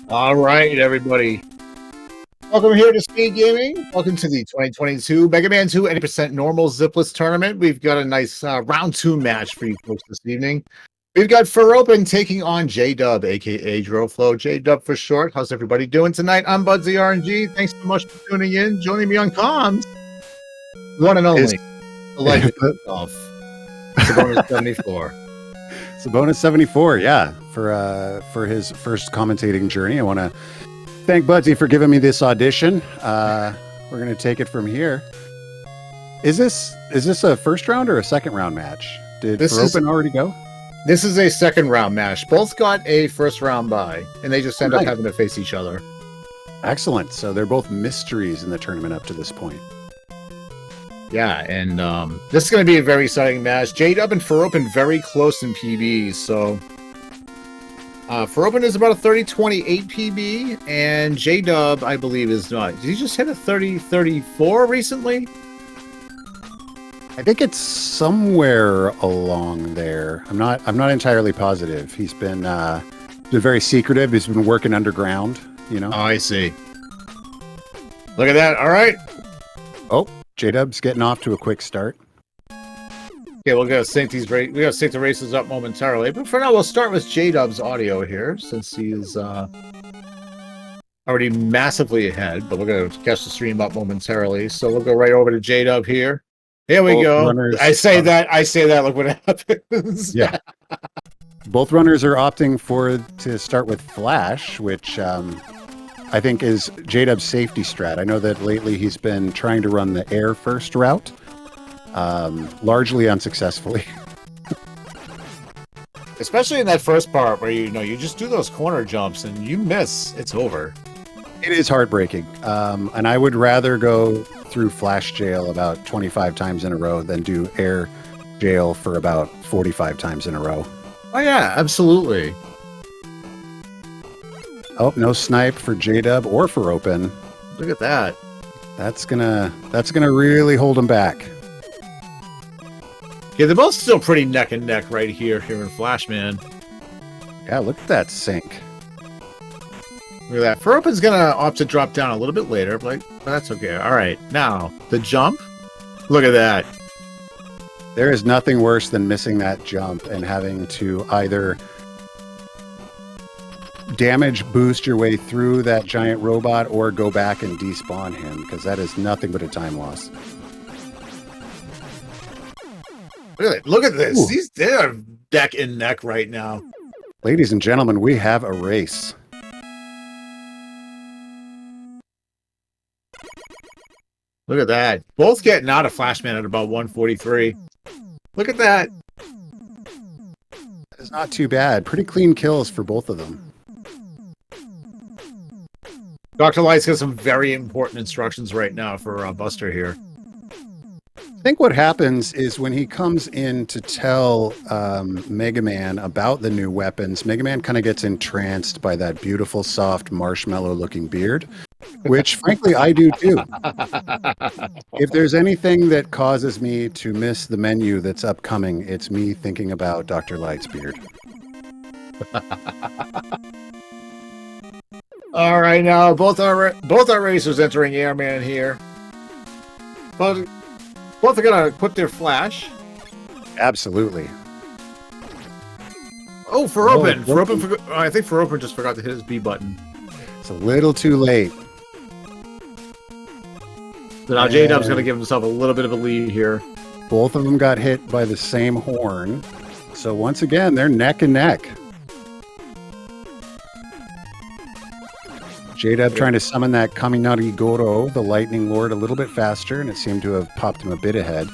All right, everybody. Welcome here to Speed Gaming. Welcome to the 2022 Mega Man 2 80% normal Zipless tournament. We've got a nice round 2 match for you folks this evening. We've got Furopen taking on JDubAKadrofloW. JDub for short. How's everybody doing tonight? I'm Budsy RNG. Thanks so much for tuning in. Joining me on comms, one and only, the legend of Bonus 74. It's a bonus 74, yeah, for his first commentating journey. I want to thank Budsy for giving me this audition. We're going to take it from here. Is this a first round or a second round match? Did Furopen already go? This is a second round match. Both got a first round bye, and they just end up having to face each other. Excellent. So they're both mysteries in the tournament up to this point. Yeah, and this is going to be a very exciting match. JDub and Furopen very close in PBs, so Furopen is about a 30-28 PB, and JDub, I believe, is not. Did he just hit a 30-34 recently? I think it's somewhere along there. I'm not entirely positive. He's been very secretive. He's been working underground, you know. Oh, I see. Look at that. All right. Oh, JDub's getting off to a quick start. Okay, we're gonna sync these. We gotta sync the races up momentarily, but for now, we'll start with JDub's audio here, since he's already massively ahead. But we're gonna catch the stream up momentarily, so we'll go right over to JDub here. Here we go. I say that. Look what happens. Yeah. Both runners are opting to start with Flash, which I think is JDub's safety strat. I know that lately he's been trying to run the air first route, largely unsuccessfully. Especially in that first part where you just do those corner jumps and you miss, it's over. It is heartbreaking, and I would rather go through Flash Jail about 25 times in a row than do air jail for about 45 times in a row. Oh yeah, absolutely. Oh, no snipe for JDub or Furopen. Look at that. That's gonna really hold him back. Yeah, they're both still pretty neck and neck right here in Flash, man. Yeah, look at that sync. Look at that. Furopen's gonna opt to drop down a little bit later, but that's okay. All right, now the jump. Look at that. There is nothing worse than missing that jump and having to either damage boost your way through that giant robot or go back and despawn him, because that is nothing but a time loss. Look at this. They're neck and neck right now. Ladies and gentlemen, we have a race. Look at that. Both getting out of Flashman at about 143. Look at that. That is not too bad. Pretty clean kills for both of them. Dr. Light's got some very important instructions right now for Buster here. I think what happens is when he comes in to tell Mega Man about the new weapons, Mega Man kind of gets entranced by that beautiful, soft, marshmallow-looking beard, which, frankly, I do too. If there's anything that causes me to miss the menu that's upcoming, it's me thinking about Dr. Light's beard. All right, now both our racers entering Airman here. But both are gonna put their flash. Absolutely. Oh, Furopen. I think Furopen just forgot to hit his B button. It's a little too late. So now JDub's gonna give himself a little bit of a lead here. Both of them got hit by the same horn. So once again, they're neck and neck. JDub trying to summon that Kaminari Goro, the Lightning Lord, a little bit faster, and it seemed to have popped him a bit ahead.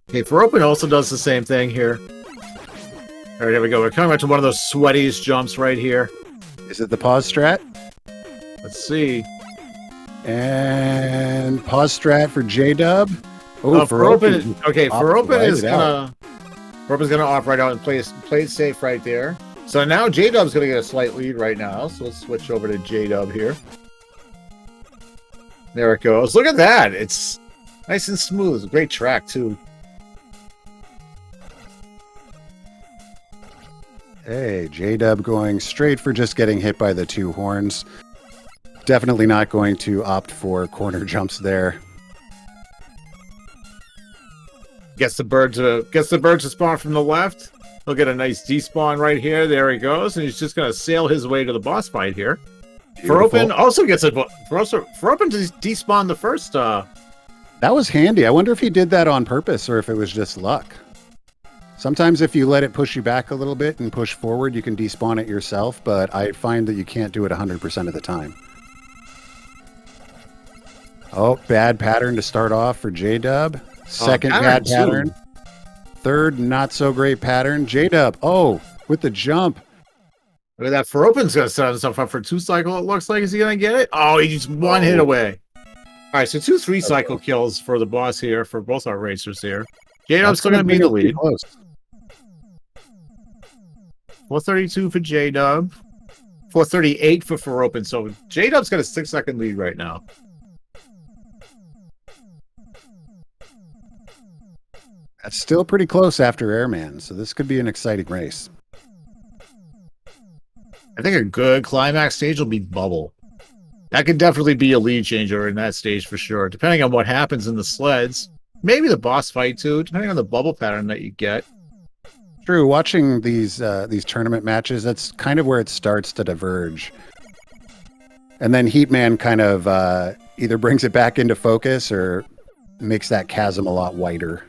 Okay, Furopen also does the same thing here. All right, here we go. We're coming back to one of those sweatiest jumps right here. Is it the pause strat? Let's see. And pause strat for JDub. Oh, Furopen. Okay, Furopen's gonna opt right out and play it safe right there. So now JDub's going to get a slight lead right now. So let's switch over to JDub here. There it goes. Look at that. It's nice and smooth. Great track, too. Hey, JDub going straight for just getting hit by the two horns. Definitely not going to opt for corner jumps there. Gets the bird to spawn from the left. He'll get a nice despawn right here. There he goes, and he's just gonna sail his way to the boss fight here. Furopen also gets a Furopen to despawn the first. That was handy. I wonder if he did that on purpose or if it was just luck. Sometimes if you let it push you back a little bit and push forward, you can despawn it yourself, but I find that you can't do it 100% of the time. Oh, bad pattern to start off for JDub. Second bad pattern. Third, not so great pattern. JDub. Oh, with the jump. Look at that. Furopen's going to set himself up for 2-cycle, it looks like. Is he going to get it? Oh, he's just one hit away. All right, so 2 3-cycle kills for the boss here, for both our racers here. JDub's still going to be the lead. 432 for JDub. 438 for Furopen. So JDub's got a 6-second lead right now. That's still pretty close after Airman, so this could be an exciting race. I think a good climax stage will be Bubble. That could definitely be a lead changer in that stage for sure, depending on what happens in the sleds. Maybe the boss fight too, depending on the bubble pattern that you get. True, watching these tournament matches, that's kind of where it starts to diverge. And then Heatman kind of either brings it back into focus or makes that chasm a lot wider.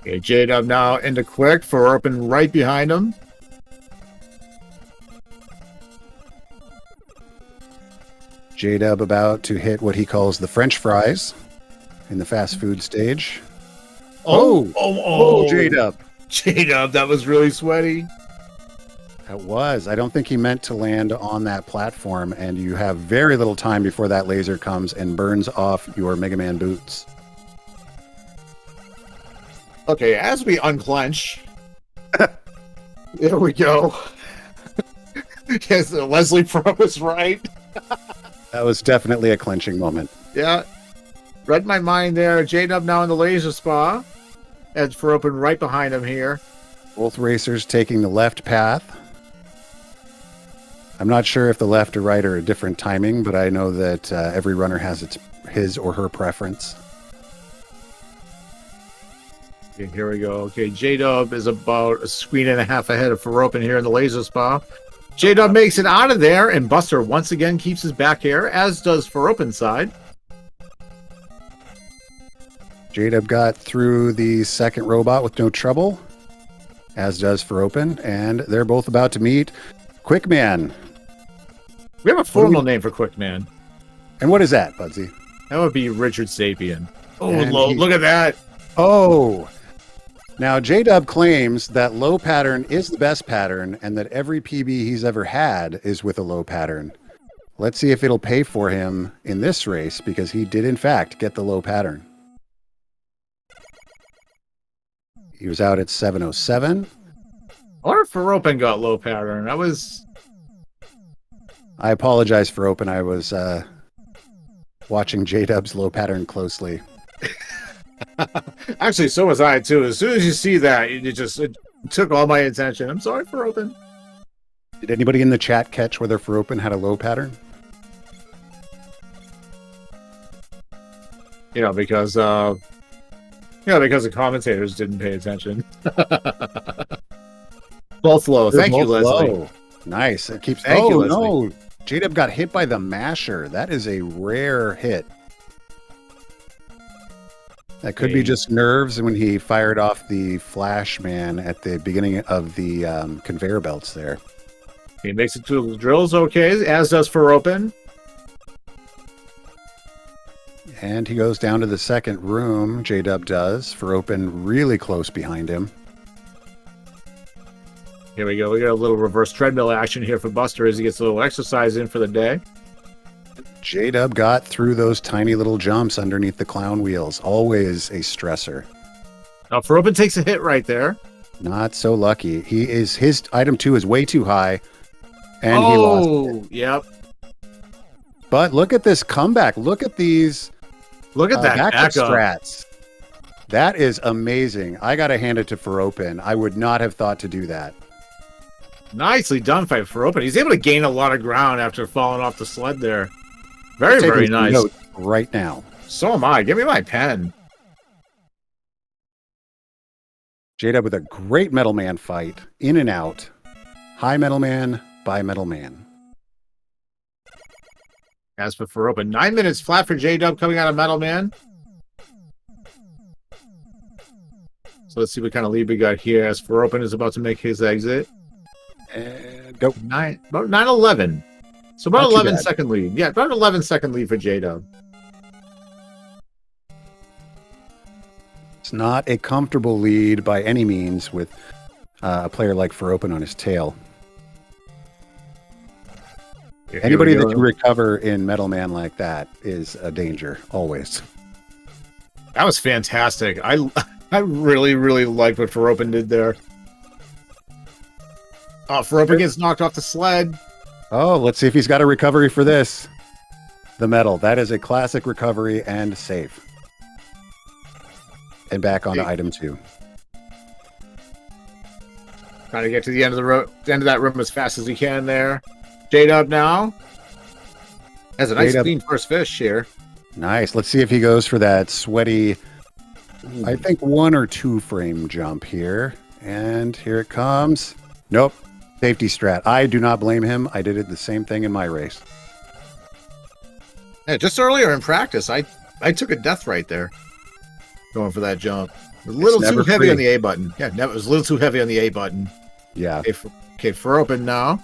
Okay, JDub now into quick. Furopen right behind him. JDub about to hit what he calls the French fries in the fast food stage. Oh, JDub. JDub, that was really sweaty. That was. I don't think he meant to land on that platform, and you have very little time before that laser comes and burns off your Mega Man boots. Okay, as we unclench, there we go. Yes, Leslie Pro was right. That was definitely a clenching moment. Yeah. Read my mind there. JDub now in the laser spa. Ed's Furopen right behind him here. Both racers taking the left path. I'm not sure if the left or right are a different timing, but I know that every runner has his or her preference. Okay, here we go. Okay, JDub is about a screen and a half ahead of Furopen here in the laser spa. JDub makes it out of there, and Buster once again keeps his back here, as does Furopen's side. JDub got through the second robot with no trouble, as does Furopen, and they're both about to meet Quickman. We have a formal name for Quickman. And what is that, Budsy? That would be Richard Sapien. Oh, look at that. Oh. Now, JDub claims that low pattern is the best pattern and that every PB he's ever had is with a low pattern. Let's see if it'll pay for him in this race, because he did, in fact, get the low pattern. He was out at 7:07. Or if Furopen got low pattern. That was... I apologize, Furopen. I was watching JDub's low pattern closely. Actually, so was I, too. As soon as you see that, it took all my attention. I'm sorry, Furopen. Did anybody in the chat catch whether Furopen had a low pattern? Because the commentators didn't pay attention. Both low. Thank you, Leslie. Low. Nice. It keeps. Thank you, Leslie. No, JDub got hit by the masher. That is a rare hit. That could be just nerves when he fired off the Flash Man at the beginning of the conveyor belts there. He makes it to the drills okay, as does Furopen. And he goes down to the second room, JDub does. Furopen really close behind him. Here we go. We got a little reverse treadmill action here for Buster as he gets a little exercise in for the day. JDub got through those tiny little jumps underneath the clown wheels. Always a stressor. Now, Furopen takes a hit right there. Not so lucky. His item 2 is way too high, and he lost it. Yep. But look at this comeback. Look at these. Look at that backup strats. That is amazing. I got to hand it to Furopen. I would not have thought to do that. Nicely done by Furopen. He's able to gain a lot of ground after falling off the sled there. Very, very nice. Notes right now. So am I. Give me my pen. JDub with a great Metal Man fight. In and out. High Metal Man, by Metal Man. As for Furopen, 9 minutes flat for JDub coming out of Metal Man. So let's see what kind of lead we got here as Furopen is about to make his exit. And go. About 9-11. So about Not too 11 bad. second lead. Yeah, about 11-second lead for JDub. It's not a comfortable lead by any means with a player like Furopen on his tail. Anybody that can recover in Metal Man like that is a danger, always. That was fantastic. I really, really liked what Furopen did there. Oh, Furopen gets knocked off the sled. Oh, let's see if he's got a recovery for this. The metal. That is a classic recovery and safe. And back on to item 2. Trying to get to the end of that room as fast as he can there. JDub now has a nice clean first fish here. Nice. Let's see if he goes for that sweaty, I think 1 or 2 frame jump here. And here it comes. Nope. Safety strat. I do not blame him. I did it the same thing in my race. Yeah, just earlier in practice, I took a death right there. Going for that jump. A little too heavy on the A button. Yeah, it was a little too heavy on the A button. Yeah. Okay, Furopen now.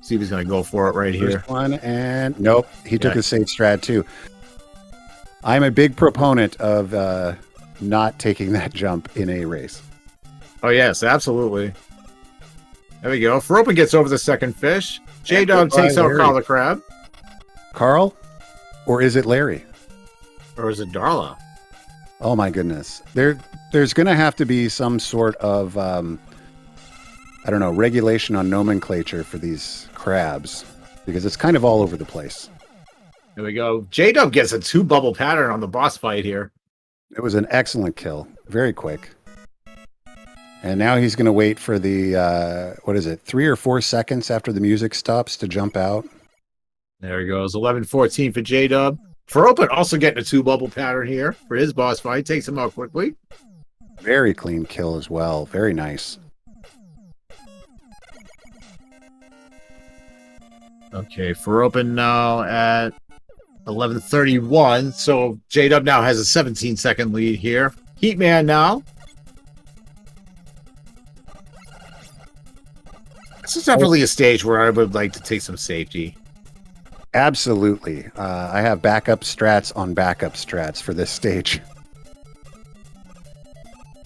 See if he's going to go for it right here. First one, and nope. He took a safe strat too. I'm a big proponent of not taking that jump in a race. Oh, yes, absolutely. There we go. Furopen gets over the second fish. JDub takes out Carl the Crab. Carl? Or is it Larry? Or is it Darla? Oh, my goodness. There's going to have to be some sort of, I don't know, regulation on nomenclature for these crabs. Because it's kind of all over the place. There we go. JDub gets a 2-bubble pattern on the boss fight here. It was an excellent kill. Very quick. And now he's going to wait for the, 3 or 4 seconds after the music stops to jump out. There he goes. 11-14 for JDub. Furopen also getting a 2-bubble pattern here for his boss fight. Takes him out quickly. Very clean kill as well. Very nice. Okay, Furopen now at 11:31. So JDub now has a 17-second lead here. Heatman now. This is definitely a stage where I would like to take some safety. Absolutely. I have backup strats on backup strats for this stage.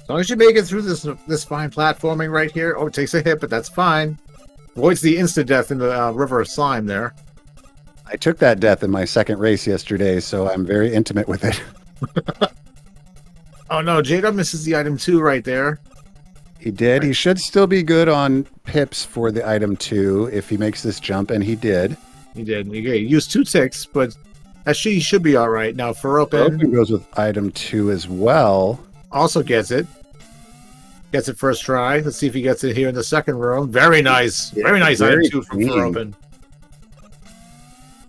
As long as you make it through this fine platforming right here. Oh, it takes a hit, but that's fine. Avoids the insta-death in the river of slime there. I took that death in my second race yesterday, so I'm very intimate with it. Oh no, JDub misses the item 2 right there. He did. He should still be good on pips for the item 2 if he makes this jump, and he did. He did. He used 2 ticks, but he should be all right. Now Furopen goes with item 2 as well. Also gets it. Gets it first try. Let's see if he gets it here in the second room. Very nice. Very nice item 2 from Furopen.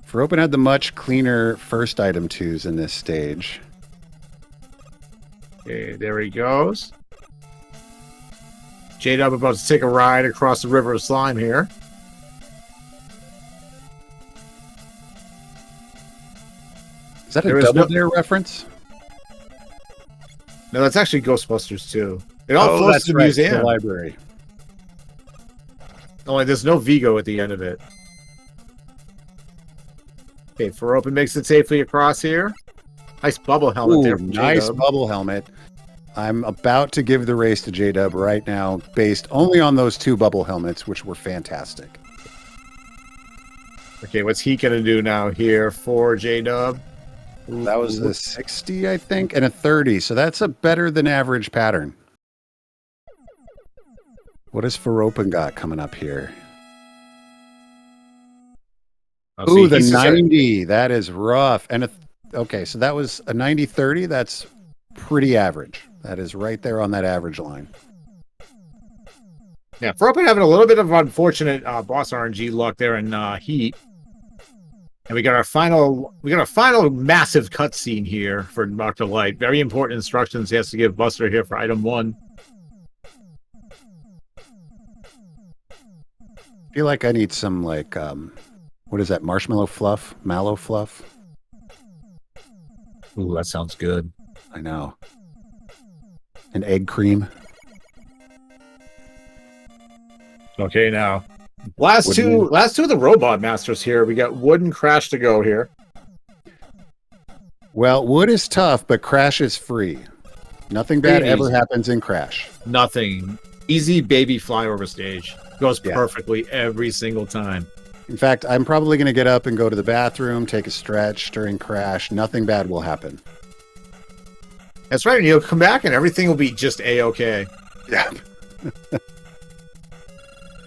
Furopen had the much cleaner first item 2s in this stage. Okay, there he goes. JDub about to take a ride across the river of slime here. Is that a Double Dare reference? No, that's actually Ghostbusters 2. It all flows to the museum. The library. Only there's no Vigo at the end of it. Okay, Furopen makes it safely across here. Nice bubble helmet there from nice JDub. Bubble helmet. I'm about to give the race to JDub right now, based only on those 2 bubble helmets, which were fantastic. Okay, what's he going to do now here for JDub? That was a 60, I think, and a 30. So that's a better than average pattern. What has Furopen got coming up here? Ooh, the 90. That is rough. And okay, so that was a 90-30. That's pretty average. That is right there on that average line. Yeah, Furopen having a little bit of unfortunate boss RNG luck there in Heat. And we got our final massive cutscene here for Dr. Light. Very important instructions he has to give Buster here for item 1. I feel like I need some like what is that? Marshmallow fluff? Mallow fluff? Ooh, that sounds good. I know. An egg cream. Okay, now last two of the robot masters here. We got Wood and Crash to go here. Well, Wood is tough, but Crash is free. Nothing bad ever happens in Crash. Nothing. Easy baby flyover stage. Goes perfectly every single time. In fact, I'm probably going to get up and go to the bathroom, take a stretch during Crash. Nothing bad will happen. That's right, and you'll come back and everything will be just A-okay. Yeah.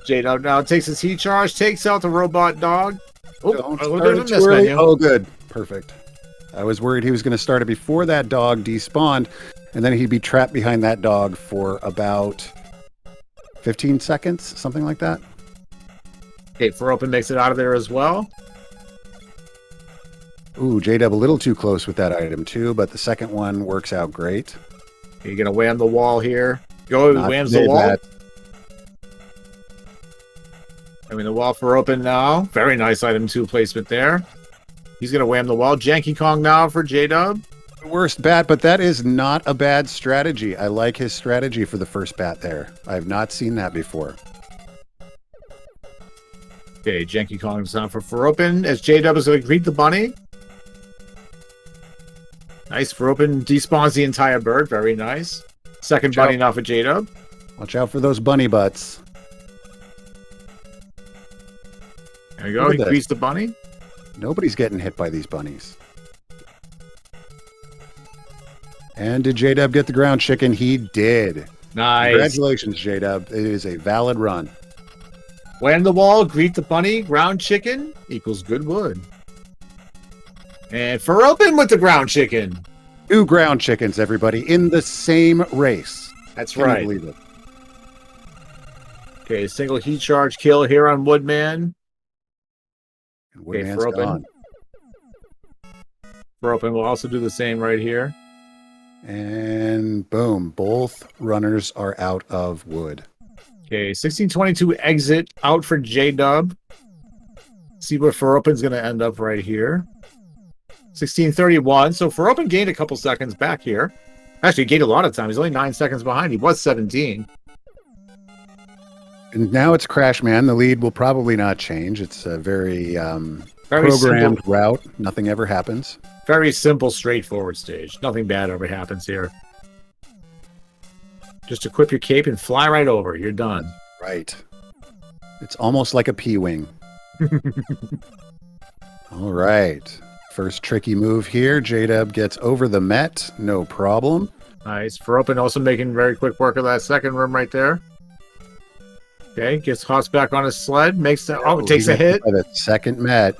JDub now takes his heat charge, takes out the robot dog. Oh, oh, good. Perfect. I was worried he was going to start it before that dog despawned, and then he'd be trapped behind that dog for about 15 seconds, something like that. Okay, Furopen makes it out of there as well. Ooh, JDub a little too close with that item too, but the second one works out great. You're going to wham the wall here. Go, whams the wall. That. I mean, the wall Furopen now. Very nice item 2 placement there. He's going to wham the wall. Janky Kong now for JDub. Worst bat, but that is not a bad strategy. I like his strategy for the first bat there. I have not seen that before. Okay, Janky Kong's down for Furopen as JDub is going to greet the bunny. Nice. Furopen despawns the entire bird. Very nice. Second bunny now for JDub. Watch out for those bunny butts. There you go. He greets the bunny. Nobody's getting hit by these bunnies. And did JDub get the ground chicken? He did. Nice. Congratulations, JDub. It is a valid run. Wham the wall, greet the bunny, ground chicken equals good wood. And Furopen with the ground chicken. 2 ground chickens, everybody, in the same race. That's Can right. you believe it? Okay, single heat charge kill here on Woodman. And Woodman's gone. Furopen will also do the same right here. And boom, both runners are out of wood. Okay, 1622 exit out for JDub. See where Furopen's going to end up right here. 1631. So Furopen gained a couple seconds back here. Actually, gained a lot of time. He's only 9 seconds behind. He was 17. And now it's Crash Man. The lead will probably not change. It's a very programmed simple route. Nothing ever happens. Very simple, straightforward stage. Nothing bad ever happens here. Just equip your cape and fly right over. You're done. Right. It's almost like a P-Wing. All right. First tricky move here. JDub gets over the Met. No problem. Nice. Furopen also making very quick work of that second room right there. Okay, gets Hoss back on his sled. Makes the takes a hit. By the second Met.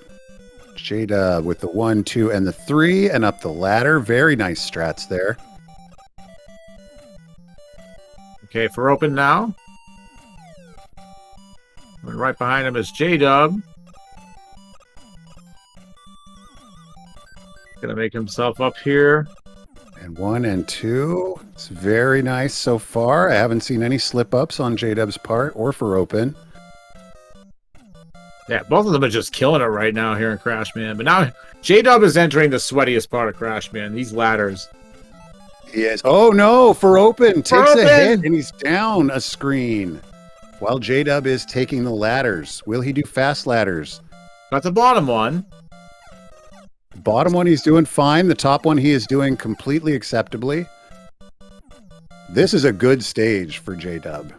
JDub with the 1, 2, and the 3, and up the ladder. Very nice strats there. Okay, Furopen now. And right behind him is JDub. Gonna make himself up here. And 1 and 2. It's very nice so far. I haven't seen any slip-ups on JDub's part or Furopen. Yeah, both of them are just killing it right now here in Crash Man. But now JDub is entering the sweatiest part of Crash Man. These ladders. He is. Oh no, Furopen takes a hit and he's down a screen. While JDub is taking the ladders. Will he do fast ladders? Got the bottom one. Bottom one he's doing fine. The top one he is doing completely acceptably. This is a good stage for JDub.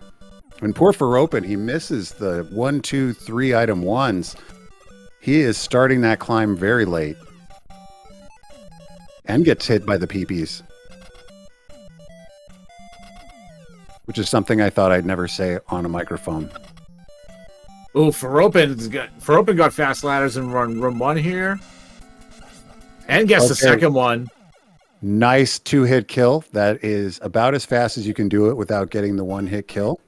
And poor Furopen, he misses the 1, 2, 3 item 1s. He is starting that climb very late. And gets hit by the peepees. Which is something I thought I'd never say on a microphone. Oh, Furopen got fast ladders in room 1 here. And gets the second one. Nice 2-hit kill. That is about as fast as you can do it without getting the 1-hit kill.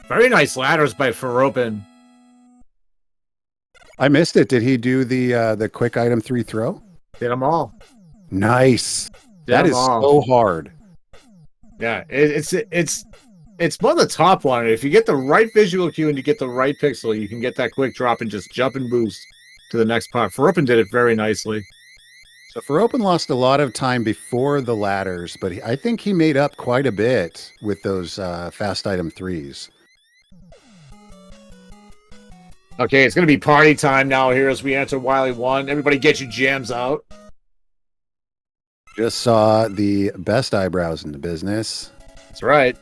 Very nice ladders by Furopen. I missed it. Did he do the quick item 3 throw? Did them all. Nice. Did that them is all. so hard. Yeah, it's one of the top one. If you get the right visual cue and you get the right pixel, you can get that quick drop and just jump and boost to the next part. Furopen did it very nicely. So Furopen lost a lot of time before the ladders, but I think he made up quite a bit with those fast item 3s. Okay, it's going to be party time now here as we enter Wily 1. Everybody get your jams out. Just saw the best eyebrows in the business. That's right.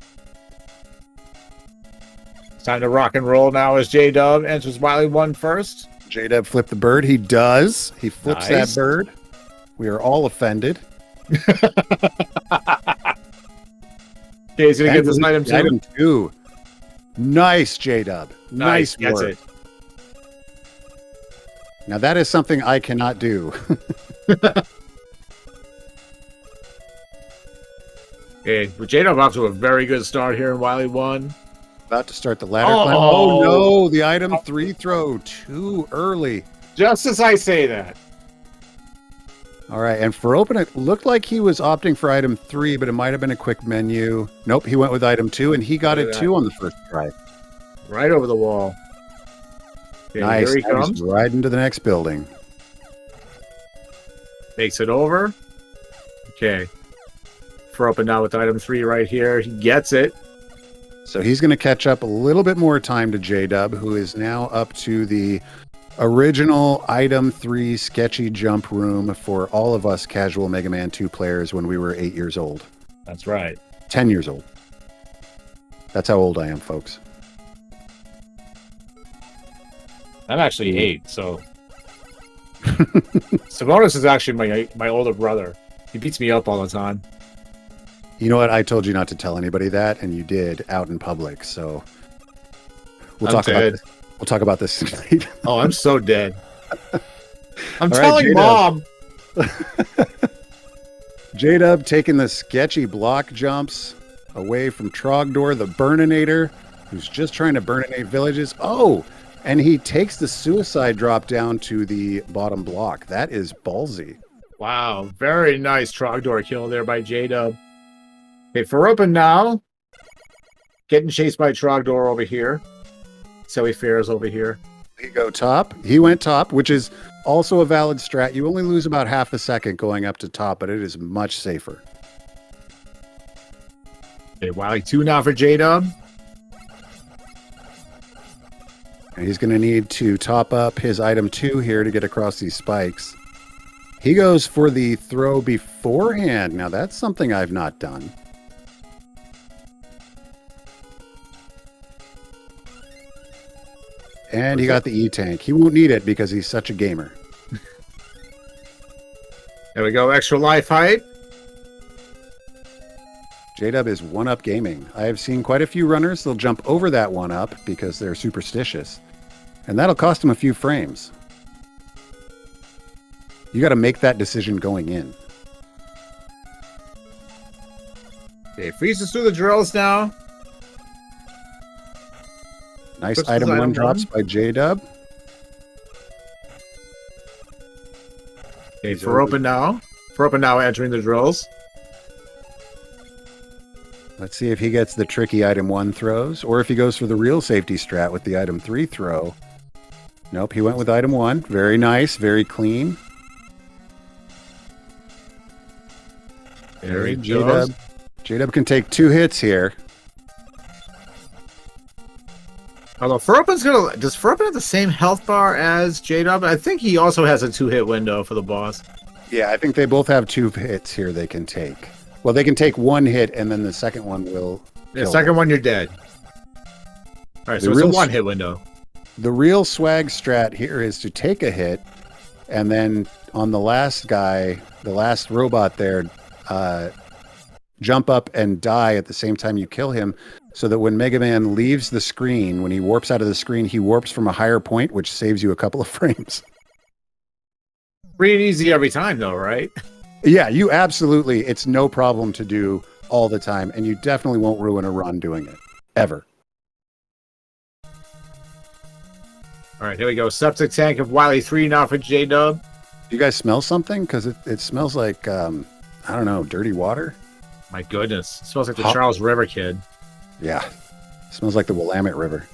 It's time to rock and roll now as JDub enters Wily 1 first. JDub flipped the bird. He does. He flips Nice. that bird. We are all offended. Okay, he's going to get this item too. Item 2. Nice, JDub. Nice Gets work. it. Now that is something I cannot do. Okay, well, JDub off to a very good start here in Wily 1. About to start the ladder Oh. climb. Oh no, the item 3 throw too early. Just as I say that. All right, and for open, it looked like he was opting for item 3, but it might have been a quick menu. Nope, he went with item 2, and he got Look it at too that. on the first try. Right over the wall. Okay, Nice. Here he Now he's comes. right into the next building. Makes it over. Okay. Furopen now with item 3 right here. He gets it. So he's going to catch up a little bit more time to JDub, who is now up to the original item 3 sketchy jump room for all of us casual Mega Man 2 players when we were 8 years old. That's right. 10 years old. That's how old I am, folks. I'm actually 8, so... Simonis is actually my older brother. He beats me up all the time. You know what? I told you not to tell anybody that, and you did out in public. So we'll I'm talk about dead. this. We'll talk about this tonight. Oh, I'm so dead. I'm All right, telling JDub. Mom. JDub taking the sketchy block jumps away from Trogdor, the Burninator, who's just trying to burninate villages. Oh, and he takes the suicide drop down to the bottom block. That is ballsy. Wow, very nice Trogdor kill there by JDub. Okay, Furopen now. Getting chased by Trogdor over here. So he fares over here. He go top. He went top, which is also a valid strat. You only lose about half a second going up to top, but it is much safer. Okay, Wily 2 now for JDub. And he's going to need to top up his item 2 here to get across these spikes. He goes for the throw beforehand. Now, that's something I've not done. And he got the E-Tank. He won't need it because he's such a gamer. There we go, extra life height. JDub is 1-up gaming. I have seen quite a few runners. They'll jump over that 1-up because they're superstitious. And that'll cost them a few frames. You got to make that decision going in. Okay, freezes through the drills now. Nice Puts item his 1 item drops one. by JDub. Okay, Furopen now. Furopen now entering the drills. Let's see if he gets the tricky item 1 throws, or if he goes for the real safety strat with the item 3 throw. Nope, he went with item 1. Very nice, very clean. There he goes. JDub can take 2 hits here. Although Furopen's gonna... Does Furopen have the same health bar as JDub? I think he also has a 2-hit window for the boss. Yeah, I think they both have 2 hits here they can take. Well, they can take 1 hit, and then the second one will The kill second them. one, you're dead. All right, The so it's a real 1-hit window. The real swag strat here is to take a hit, and then on the last guy, the last robot there, jump up and die at the same time you kill him, so that when Mega Man leaves the screen, when he warps out of the screen, he warps from a higher point, which saves you a couple of frames. Free and easy every time, though, right? Yeah, you absolutely. It's no problem to do all the time, and you definitely won't ruin a run doing it ever. All right, here we go. Septic tank of Wily 3 now for JDub. Do you guys smell something? Because it smells like I don't know, dirty water. My goodness, it smells like the Hot. Charles River Kid. Yeah, it smells like the Willamette River.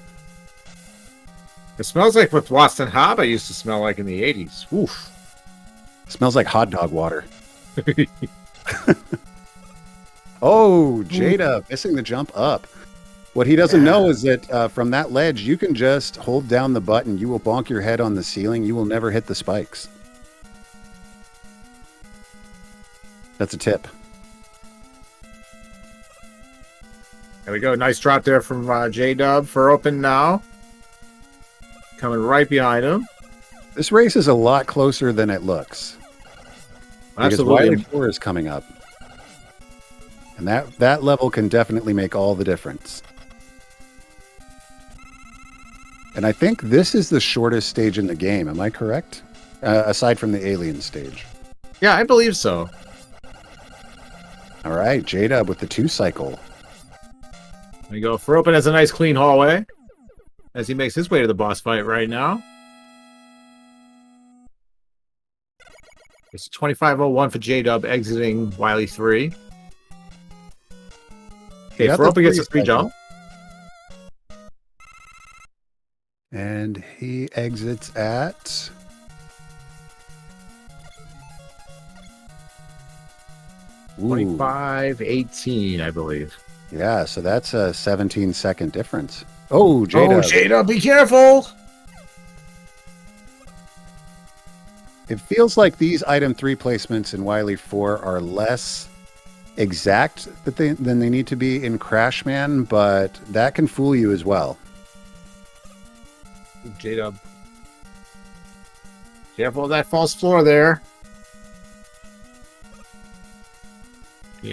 It smells like what Boston Harbor used to smell like in the 80s. Oof. It smells like hot dog water. Oh, Jada missing the jump up. What he doesn't know is that from that ledge, you can just hold down the button. You will bonk your head on the ceiling. You will never hit the spikes. That's a tip. There we go. Nice drop there from JDub. Furopen now. Coming right behind him. This race is a lot closer than it looks. Absolutely. Because Wily 4 is coming up. And that level can definitely make all the difference. And I think this is the shortest stage in the game. Am I correct? Aside from the alien stage. Yeah, I believe so. All right, J-Dub with the 2-cycle. There we go. Furopen has a nice clean hallway as he makes his way to the boss fight right now. It's 25:01 for JDub exiting Wily 3. Okay, Furopen gets a 3 jump. And he exits at 25:18, I believe. Yeah, so that's a 17-second difference. Oh, J-Dub. Oh, JDub, be careful! It feels like these item 3 placements in Wily 4 are less exact than they need to be in Crashman, but that can fool you as well. JDub. Careful of that false floor there.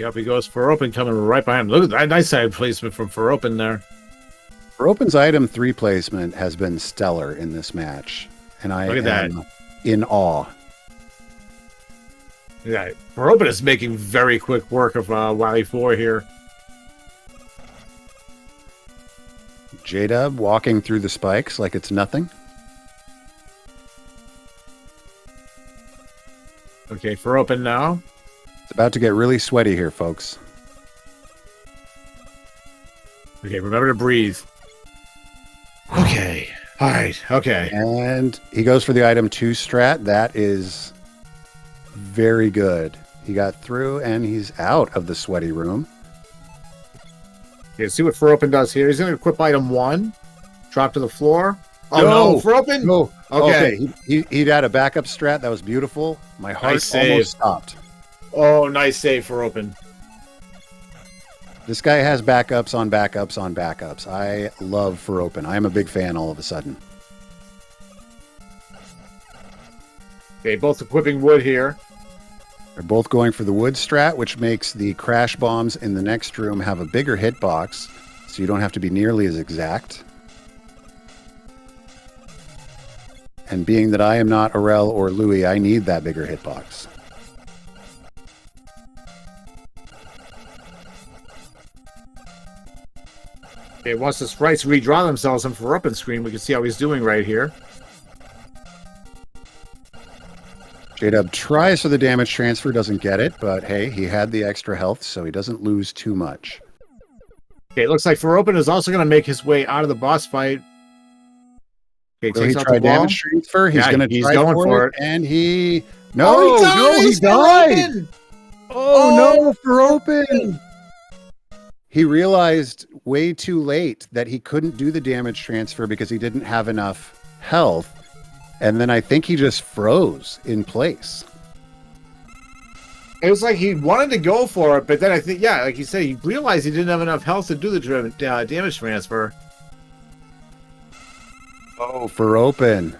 Up he goes. Furopen coming right behind him. Look at that nice side placement from Furopen there. Furopen's item 3 placement has been stellar in this match, and I am in awe. Yeah, Furopen is making very quick work of Wily 4 here. J-Dub walking through the spikes like it's nothing. Okay, Furopen now. It's about to get really sweaty here, folks. Okay, remember to breathe. Okay. All right. Okay. And he goes for the item 2 strat. That is very good. He got through and he's out of the sweaty room. Okay, see what Furopen does here. He's going to equip item 1. Drop to the floor. Oh, no. Furopen? No. Okay. He'd had a backup strat. That was beautiful. My heart almost stopped. Oh, nice save, Furopen. This guy has backups on backups on backups. I love Furopen. I am a big fan all of a sudden. Okay, both equipping wood here. They're both going for the wood strat, which makes the crash bombs in the next room have a bigger hitbox, so you don't have to be nearly as exact. And being that I am not Arel or Louis, I need that bigger hitbox. Okay, once the sprites redraw themselves on Furopen's screen, we can see how he's doing right here. JDub tries for the damage transfer, doesn't get it, but hey, he had the extra health, so he doesn't lose too much. Okay, it looks like Furopen is also going to make his way out of the boss fight. Okay, Will he try damage transfer? He's going to try for it, and he... No, he died! Oh, no, Furopen! He realized way too late that he couldn't do the damage transfer because he didn't have enough health. And then I think he just froze in place. It was like he wanted to go for it, but then I think, yeah, like you said, he realized he didn't have enough health to do the damage transfer. Oh, Furopen.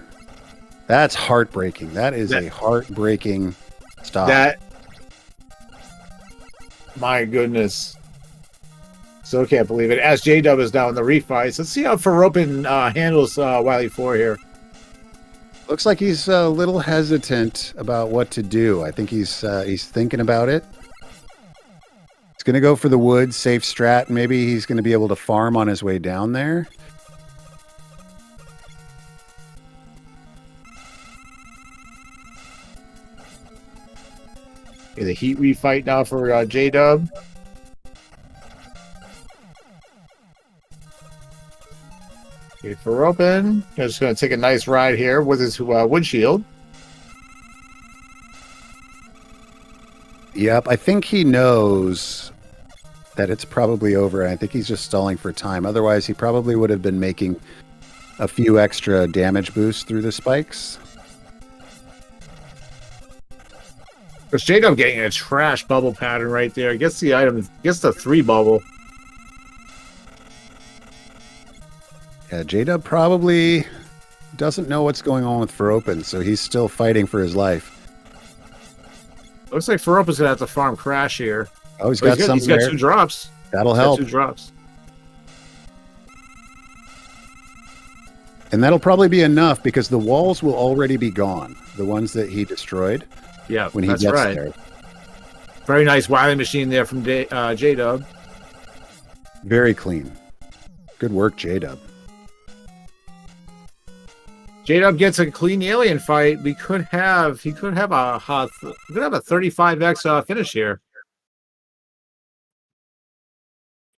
That's heartbreaking. That is a heartbreaking stop. My goodness. Still can't believe it. As JDub is now in the refights. Let's see how Furopen handles Wily 4 here. Looks like he's a little hesitant about what to do. I think he's thinking about it. He's going to go for the woods, safe strat. Maybe he's going to be able to farm on his way down there. Okay, the heat refight now for JDub. Okay, Furopen is going to take a nice ride here with his wood shield. Yep, I think he knows that it's probably over. I think he's just stalling for time. Otherwise, he probably would have been making a few extra damage boosts through the spikes. There's JDub getting a trash bubble pattern right there. Gets the item, gets the 3 bubble. Yeah, JDub probably doesn't know what's going on with Furopen, so he's still fighting for his life. Looks like Furopen's gonna have to farm Crash here. Oh, he's got 2 drops. That'll help. 2 drops. And that'll probably be enough because the walls will already be gone. The ones that he destroyed. Yeah, when he that's gets right. there. Very nice Wily machine there from JDub. Very clean. Good work, JDub. JDub gets a clean alien fight. He could have a 35x finish here.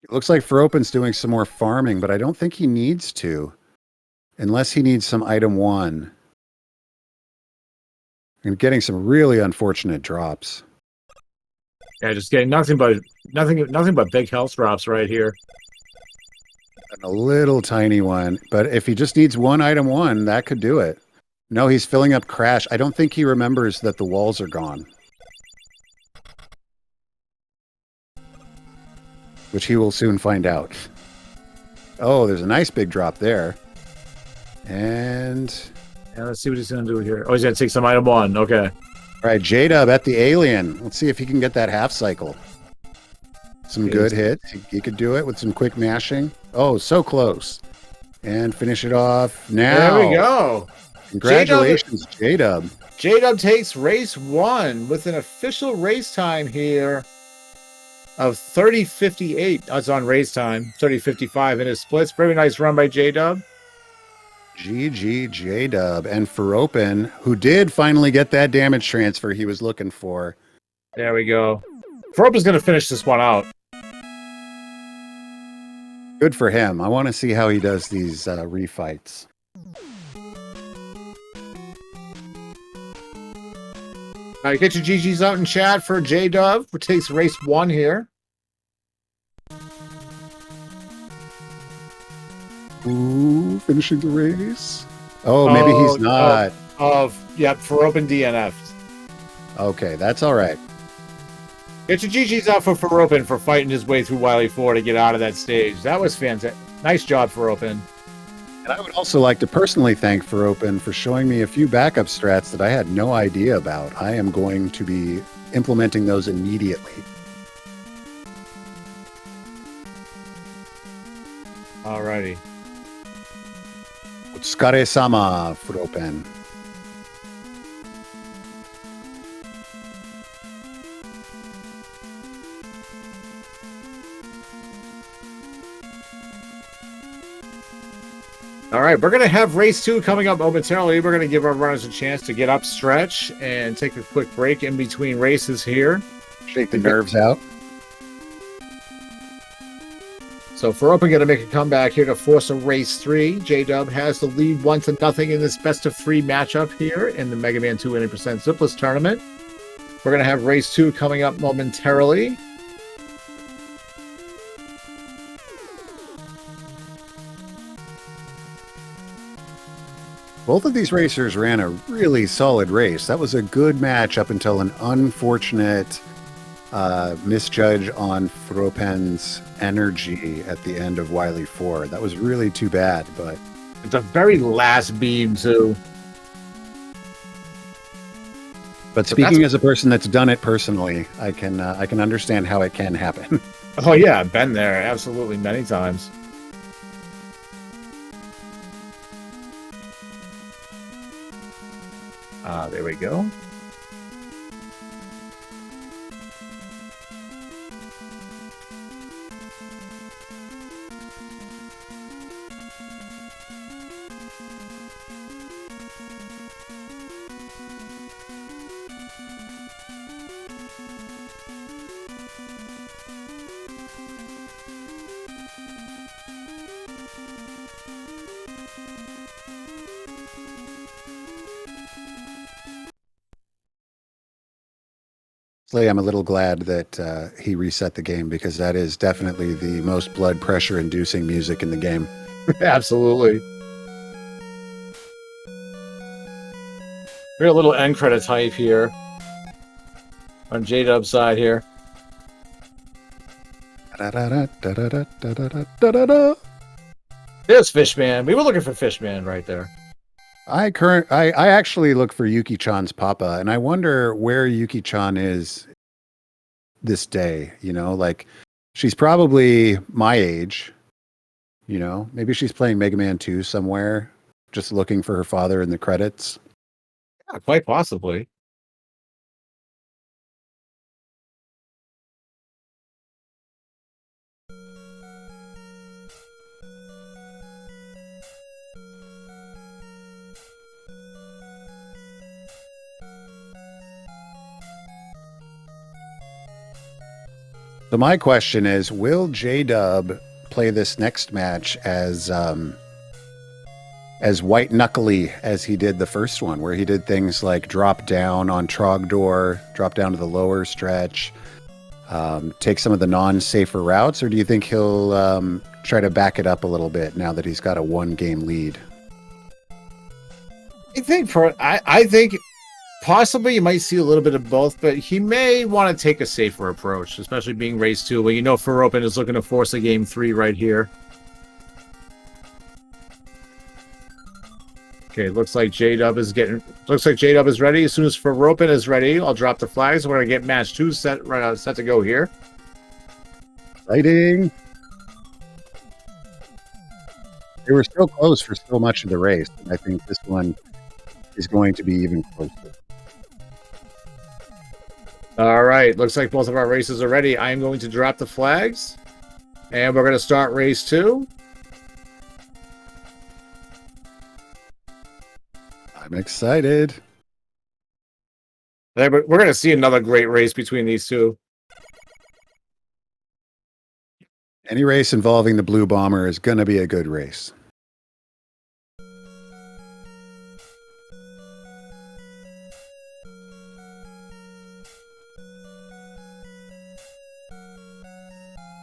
It looks like Furopen's doing some more farming, but I don't think he needs to. Unless he needs some item 1. And getting some really unfortunate drops. Yeah, just getting nothing but big health drops right here. And a little tiny one. But if he just needs one item 1, that could do it. No, he's filling up Crash. I don't think he remembers that the walls are gone. Which he will soon find out. Oh, there's a nice big drop there. And yeah, let's see what he's going to do here. Oh, he's going to take some item 1. Okay. All right, JDub at the alien. Let's see if he can get that half cycle. Some good hits. He could do it with some quick mashing. Oh, so close. And finish it off now. There we go. Congratulations, JDub. JDub takes race 1 with an official race time here of 30:58. That's on race time. 30:55 in his splits. Very nice run by JDub. GG JDub. And Furopen, who did finally get that damage transfer he was looking for. There we go. Furopen's going to finish this one out. Good for him. I want to see how he does these refights. All right, get your GGs out in chat for JDub, who takes race 1 here. Ooh, finishing the race. Oh, maybe he's not. Yep, Furopen DNF. Okay, that's all right. Get your GGs out for Furopen for fighting his way through Wily 4 to get out of that stage. That was fantastic. Nice job, Furopen. And I would also like to personally thank Furopen for showing me a few backup strats that I had no idea about. I am going to be implementing those immediately. Alrighty. Utsukare-sama, Furopen. All right, we're going to have race 2 coming up momentarily. We're going to give our runners a chance to get up, stretch, and take a quick break in between races here. Shake the nerves out. So Furopen going to make a comeback here to force a race 3. JDub has the lead 1-0 in this best of 3 matchup here in the Mega Man 2 80% Zipless tournament. We're going to have race 2 coming up momentarily. Both of these racers ran a really solid race. That was a good match up until an unfortunate misjudge on Furopen's energy at the end of Wily 4. That was really too bad, but It's a very last beam, too. But speaking as a person that's done it personally, I can understand how it can happen. Oh, yeah, I've been there absolutely many times. There we go. I'm a little glad that he reset the game, because that is definitely the most blood pressure inducing music in the game. Absolutely. We're a little end credits hype here on JDub's side here. There's Fishman. We were looking for Fishman right there. I actually look for Yuki-chan's papa, and I wonder where Yuki-chan is this day. You know, like, she's probably my age. You know, maybe she's playing Mega Man 2 somewhere, just looking for her father in the credits. Yeah, quite possibly. So my question is, will JDub play this next match as white knuckly as he did the first one, where he did things like drop down on Trogdor, drop down to the lower stretch, take some of the non-safer routes, or do you think he'll try to back it up a little bit now that he's got a 1-game lead? I think possibly you might see a little bit of both, but he may want to take a safer approach, especially being race 2. Well, you know, Furopen is looking to force a game 3 right here. Okay, looks like JDub is ready. As soon as Furopen is ready, I'll drop the flags. We're gonna get match 2 set to go here. Exciting. They were still close for so much of the race. I think this one is going to be even closer. All right, looks like both of our races are ready. I am going to drop the flags, and we're going to start race 2. I'm excited. We're going to see another great race between these two. Any race involving the Blue Bomber is going to be a good race.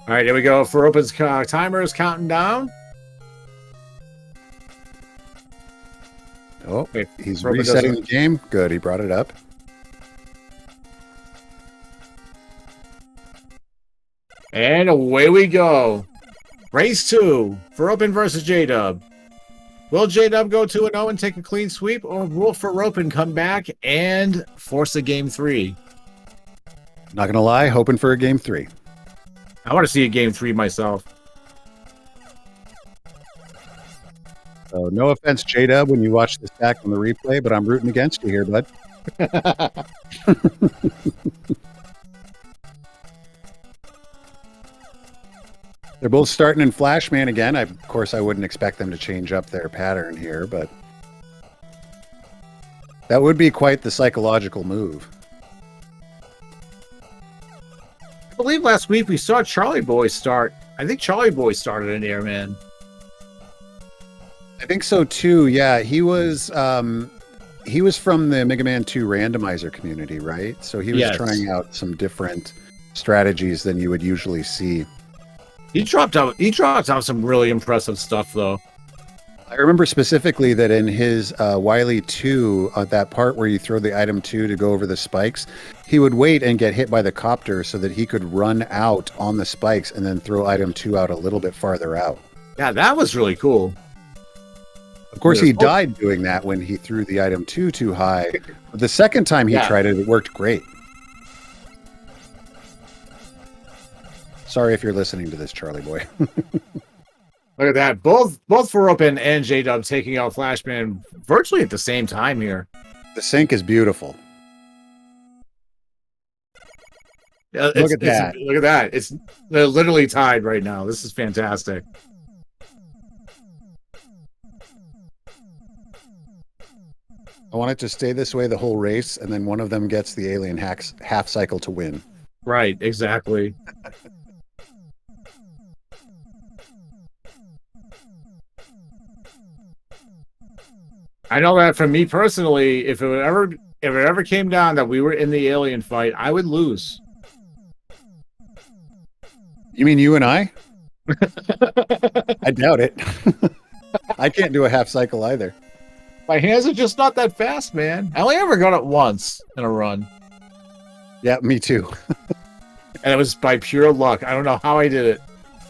All right, here we go. Furopen's timer is counting down. Oh, he's resetting the game. Good, he brought it up. And away we go. Race 2. Furopen versus JDub. Will JDub go 2-0 and take a clean sweep, or will Furopen come back and force a game 3? Not going to lie, hoping for a game 3. I want to see a game 3 myself. So no offense, JDub, when you watch this back on the replay, but I'm rooting against you here, bud. They're both starting in Flashman again. Of course, I wouldn't expect them to change up their pattern here, but that would be quite the psychological move. I believe last week we saw Charlie Boy start. I think Charlie Boy started in Airman. I think so too. Yeah, he was from the Mega Man 2 randomizer community, right? So he was trying out some different strategies than you would usually see. He dropped out some really impressive stuff, though. I remember specifically that in his Wily 2, that part where you throw the item 2 to go over the spikes, he would wait and get hit by the copter so that he could run out on the spikes and then throw item 2 out a little bit farther out. Yeah, that was really cool. Of course, he died doing that when he threw the item 2 too high. But the second time he tried it, it worked great. Sorry if you're listening to this, Charlie Boy. Look at that. Both Furopen and JDub taking out Flashman virtually at the same time here. The sync is beautiful. Look at that. Look at that. They're literally tied right now. This is fantastic. I want it to stay this way the whole race, and then one of them gets the alien half cycle to win. Right, exactly. I know that for me personally, if it ever came down that we were in the alien fight, I would lose. You mean you and I? I doubt it. I can't do a half cycle either. My hands are just not that fast, man. I only ever got it once in a run. Yeah, me too. And it was by pure luck. I don't know how I did it.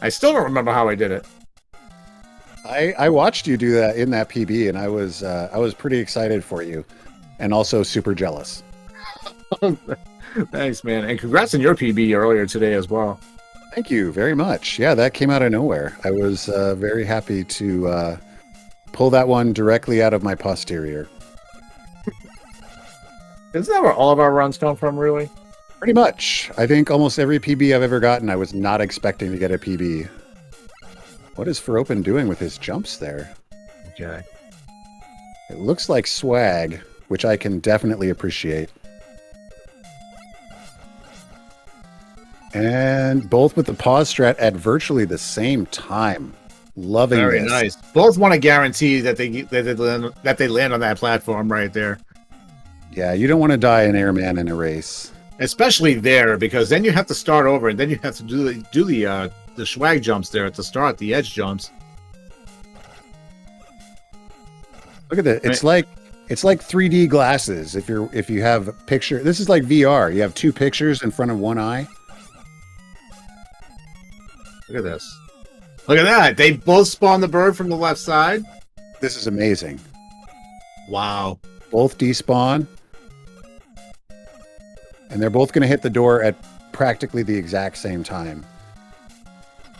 I still don't remember how I did it. I watched you do that in that PB, and I was pretty excited for you, and also super jealous. Thanks, man. And congrats on your PB earlier today as well. Thank you very much. Yeah, that came out of nowhere. I was very happy to pull that one directly out of my posterior. Isn't that where all of our runs come from, really? Pretty much. I think almost every PB I've ever gotten, I was not expecting to get a PB. What is Furopen doing with his jumps there? Okay. It looks like swag, which I can definitely appreciate. And both with the pause strat at virtually the same time. Loving Very this. nice. Both want to guarantee that they land on that platform right there. Yeah, you don't want to die an airman in a race. Especially there, because then you have to start over, and then you have to do the swag jumps there at the start, the edge jumps. Look at that. It's like 3D glasses. If you have a picture, this is like VR. You have two pictures in front of one eye. Look at this. Look at that. They both spawn the bird from the left side. This is amazing. Wow. Both despawn. And they're both going to hit the door at practically the exact same time.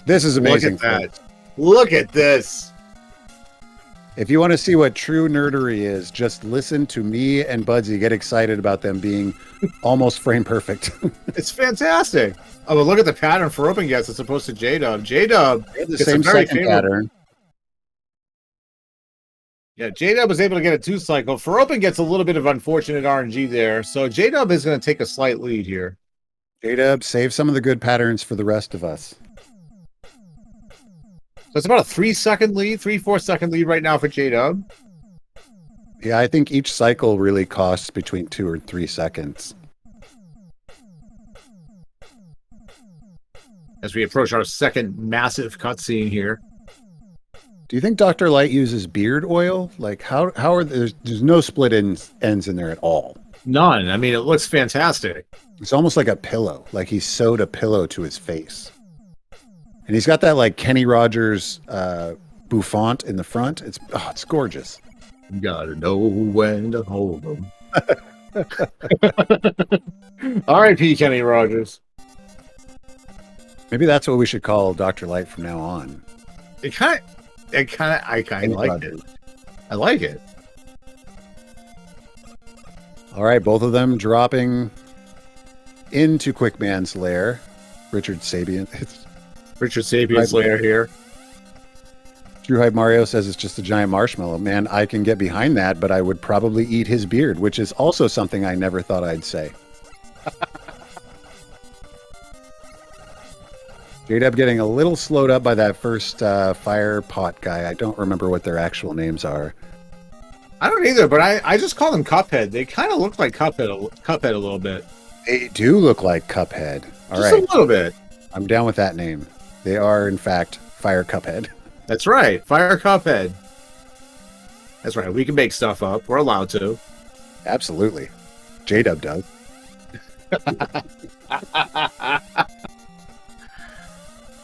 This is amazing. Look at that. Look at this. If you want to see what true nerdery is, just listen to me and Budsy get excited about them being almost frame perfect. It's fantastic. Oh, but look at the pattern Furopen gets as opposed to JDub. JDub the same second pattern. Yeah, JDub was able to get a 2-cycle. Furopen gets a little bit of unfortunate RNG there, so JDub is going to take a slight lead here. JDub, save some of the good patterns for the rest of us. So it's about a 3-second lead, 3-4-second lead right now for JDub. Yeah, I think each cycle really costs between 2 or 3 seconds. As we approach our second massive cutscene here. Do you think Dr. Light uses beard oil? Like, how are there's no split ends in there at all? None. I mean, it looks fantastic. It's almost like a pillow. Like he sewed a pillow to his face. And he's got that like Kenny Rogers bouffant in the front. It's gorgeous. You gotta know when to hold them. R.I.P. Kenny Rogers. Maybe that's what we should call Dr. Light from now on. I kind of like it. I like it. All right, both of them dropping into Quickman's lair. Richard Sabian's lair here. Drew Hype Mario says it's just a giant marshmallow. Man, I can get behind that, but I would probably eat his beard, which is also something I never thought I'd say. JDub getting a little slowed up by that first fire pot guy. I don't remember what their actual names are. I don't either, but I just call them Cuphead. They kind of look like Cuphead a little bit. They do look like Cuphead. All just right. a little bit. I'm down with that name. They are, in fact, Fire Cuphead. That's right. Fire Cuphead. That's right. We can make stuff up. We're allowed to. Absolutely. JDub does.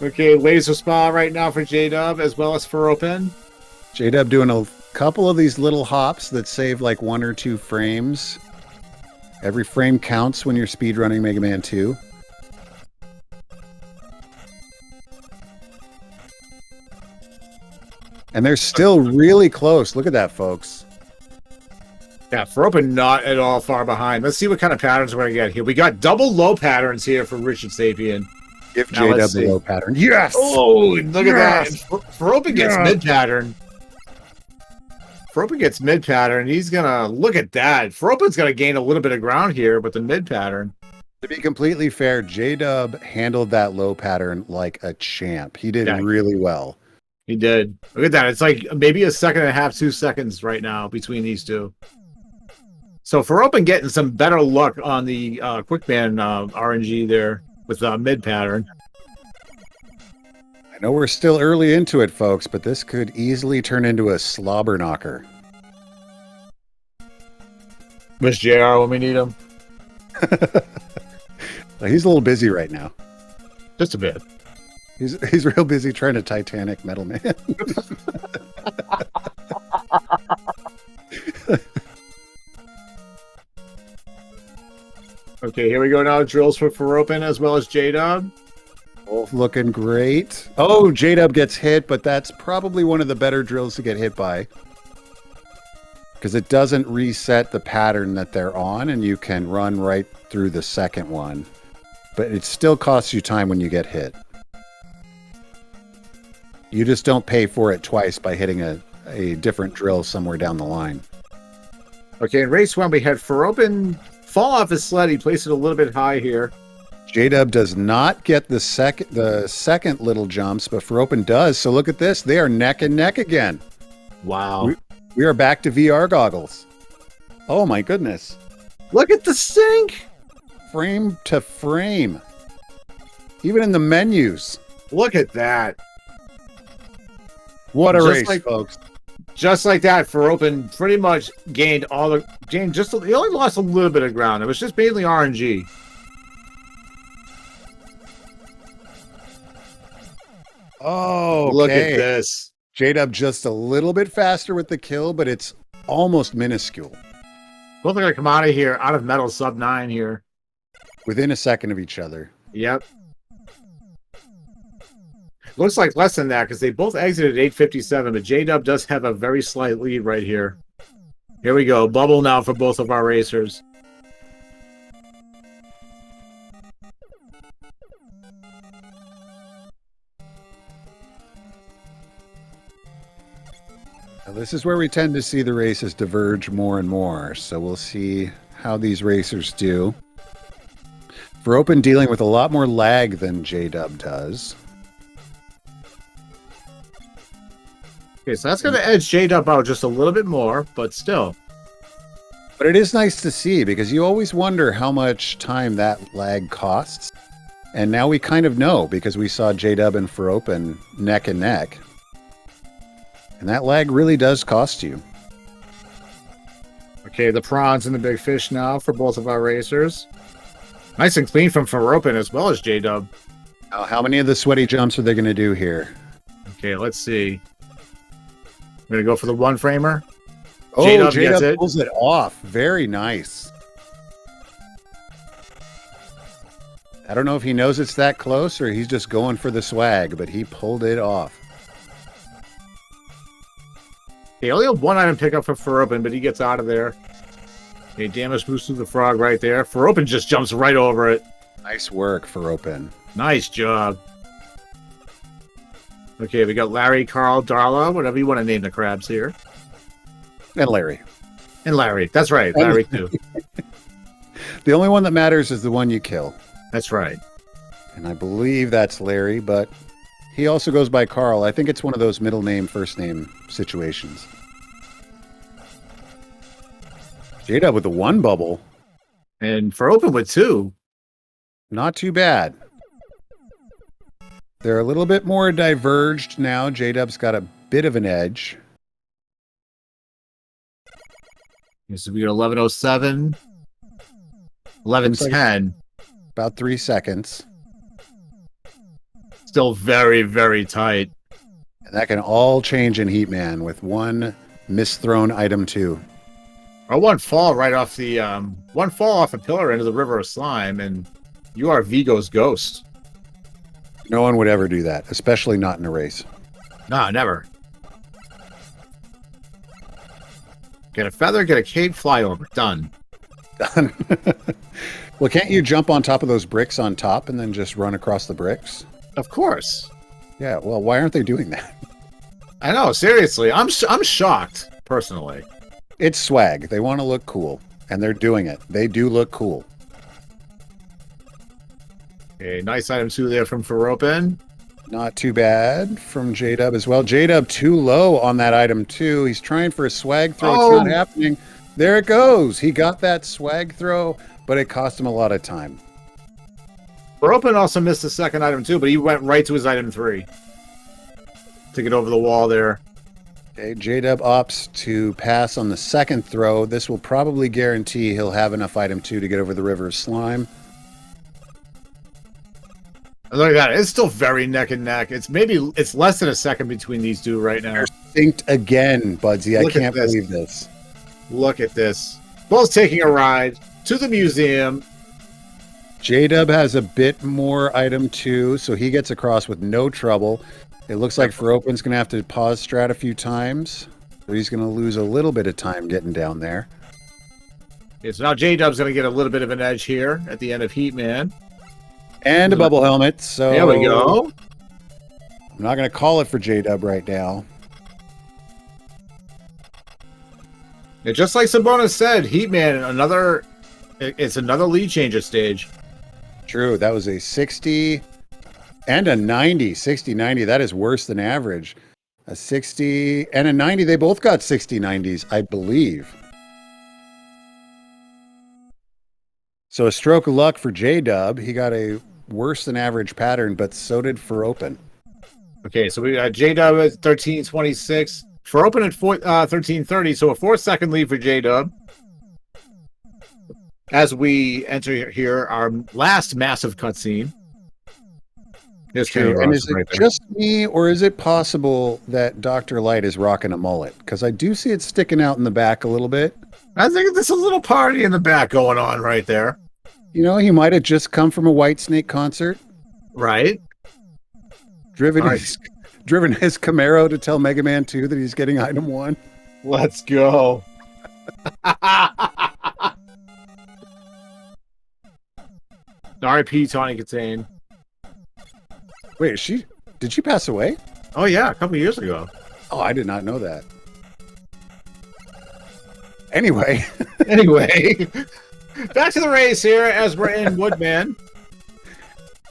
Okay, laser spa right now for JDub as well as Furopen. JDub doing a couple of these little hops that save like 1 or 2 frames. Every frame counts when you're speedrunning Mega Man 2. And they're still really close. Look at that, folks. Yeah, Furopen not at all far behind. Let's see what kind of patterns we're going to get here. We got double low patterns here for Richard Sapien. Give JDub the low pattern. Yes! Oh, look at that. Yes! Furopen gets mid-pattern. Furopen gets mid-pattern. He's going to... Look at that. Furopen's going to gain a little bit of ground here with the mid-pattern. To be completely fair, JDub handled that low pattern like a champ. He did really well. He did. Look at that. It's like maybe a second and a half, 2 seconds right now between these two. So Furopen getting some better luck on the Quickman RNG there with mid-pattern. I know we're still early into it, folks, but this could easily turn into a slobber knocker. Miss JR when we need him. He's a little busy right now. Just a bit. He's real busy trying to Titanic Metal Man. Okay, here we go now. Drills for Furopen as well as JDub. Both looking great. Oh, JDub gets hit, but that's probably one of the better drills to get hit by. Because it doesn't reset the pattern that they're on, and you can run right through the second one. But it still costs you time when you get hit. You just don't pay for it twice by hitting a different drill somewhere down the line. Okay, in race 1, we had Furopen fall off his sled. He placed it a little bit high here. JDub does not get the second little jumps, but Furopen does. So look at this. They are neck and neck again. Wow. We are back to VR goggles. Oh, my goodness. Look at the sync. Frame to frame. Even in the menus. Look at that. What a race, folks. Just like that, Furopen pretty much gained all the... he only lost a little bit of ground. It was just mainly RNG. Oh, okay. Look at this. JDub just a little bit faster with the kill, but it's almost minuscule. Both are going to come out of here, out of metal, sub 9 here. Within a second of each other. Yep. Looks like less than that because they both exited 8:57, but JDub does have a very slight lead right here. Here we go. Bubble now for both of our racers. Now, this is where we tend to see the races diverge more and more, so we'll see how these racers do. Furopen dealing with a lot more lag than JDub does. Okay, so that's going to edge JDub out just a little bit more, but still. But it is nice to see because you always wonder how much time that lag costs. And now we kind of know because we saw JDub and Furopen neck and neck. And that lag really does cost you. Okay, the prawns and the big fish now for both of our racers. Nice and clean from Furopen as well as JDub. Now, how many of the sweaty jumps are they going to do here? Okay, let's see. I'm going to go for the one framer. Oh, JDub pulls it off. Very nice. I don't know if he knows it's that close or he's just going for the swag, but he pulled it off. Okay, only a one item pickup for Furopen, but he gets out of there. Okay, damage boost to the frog right there. Furopen just jumps right over it. Nice work, Furopen. Nice job. Okay, we got Larry, Carl, Darla, whatever you want to name the crabs here. And Larry. And Larry. That's right. Larry, too. The only one that matters is the one you kill. That's right. And I believe that's Larry, but he also goes by Carl. I think it's one of those middle name, first name situations. JDub with the one bubble. And Furopen with 2. Not too bad. They're a little bit more diverged now. JDub's got a bit of an edge. Okay, so we got 11:07. 11:10. About 3 seconds. Still very, very tight. And that can all change in Heatman with one misthrown item 2. Or one fall right off the one fall off a pillar into the river of slime, and you are Vigo's ghost. No one would ever do that, especially not in a race. Nah, never. Get a feather, get a cape, fly over. Done. Done. Well, can't you jump on top of those bricks on top and then just run across the bricks? Of course. Yeah, well, why aren't they doing that? I know, seriously. I'm shocked, personally. It's swag. They want to look cool, and they're doing it. They do look cool. Okay, nice item 2 there from Furopen. Not too bad from JDub as well. JDub too low on that item 2. He's trying for a swag throw. Oh. It's not happening. There it goes. He got that swag throw, but it cost him a lot of time. Furopen also missed the second item too, but he went right to his item 3 to get over the wall there. Okay, JDub opts to pass on the second throw. This will probably guarantee he'll have enough item 2 to get over the river of slime. Look at that. It's still very neck and neck. It's less than a second between these two right now. They're synced again, Budsy. I can't believe this. Look at this. Both taking a ride to the museum. JDub has a bit more item 2, so he gets across with no trouble. It looks like Furopen's going to have to pause strat a few times. So he's going to lose a little bit of time getting down there. Okay, so now JDub's going to get a little bit of an edge here at the end of Heatman. And a bubble helmet. So there we go. I'm not going to call it for JDub right now. Yeah, just like Sabonis said, Heatman, it's another lead changer stage. True. That was a 60 and a 90. 60, 90. That is worse than average. A 60 and a 90. They both got 60, 90s, I believe. So a stroke of luck for JDub. He got a worse than average pattern, but so did Furopen. Okay, so we got JDub at 13:26. Furopen at 13:30, so a 4-second lead for JDub. As we enter here, our last massive cutscene. And is it just me, or is it possible that Dr. Light is rocking a mullet? Because I do see it sticking out in the back a little bit. I think there's a little party in the back going on right there. You know, he might have just come from a Whitesnake concert. Right. Driven his Camaro to tell Mega Man 2 that he's getting item 1. Let's go. R.I.P. Tawny Katane. Wait, did she pass away? Oh yeah, a couple years ago. Oh, I did not know that. Anyway. Back to the race here as we're in Woodman.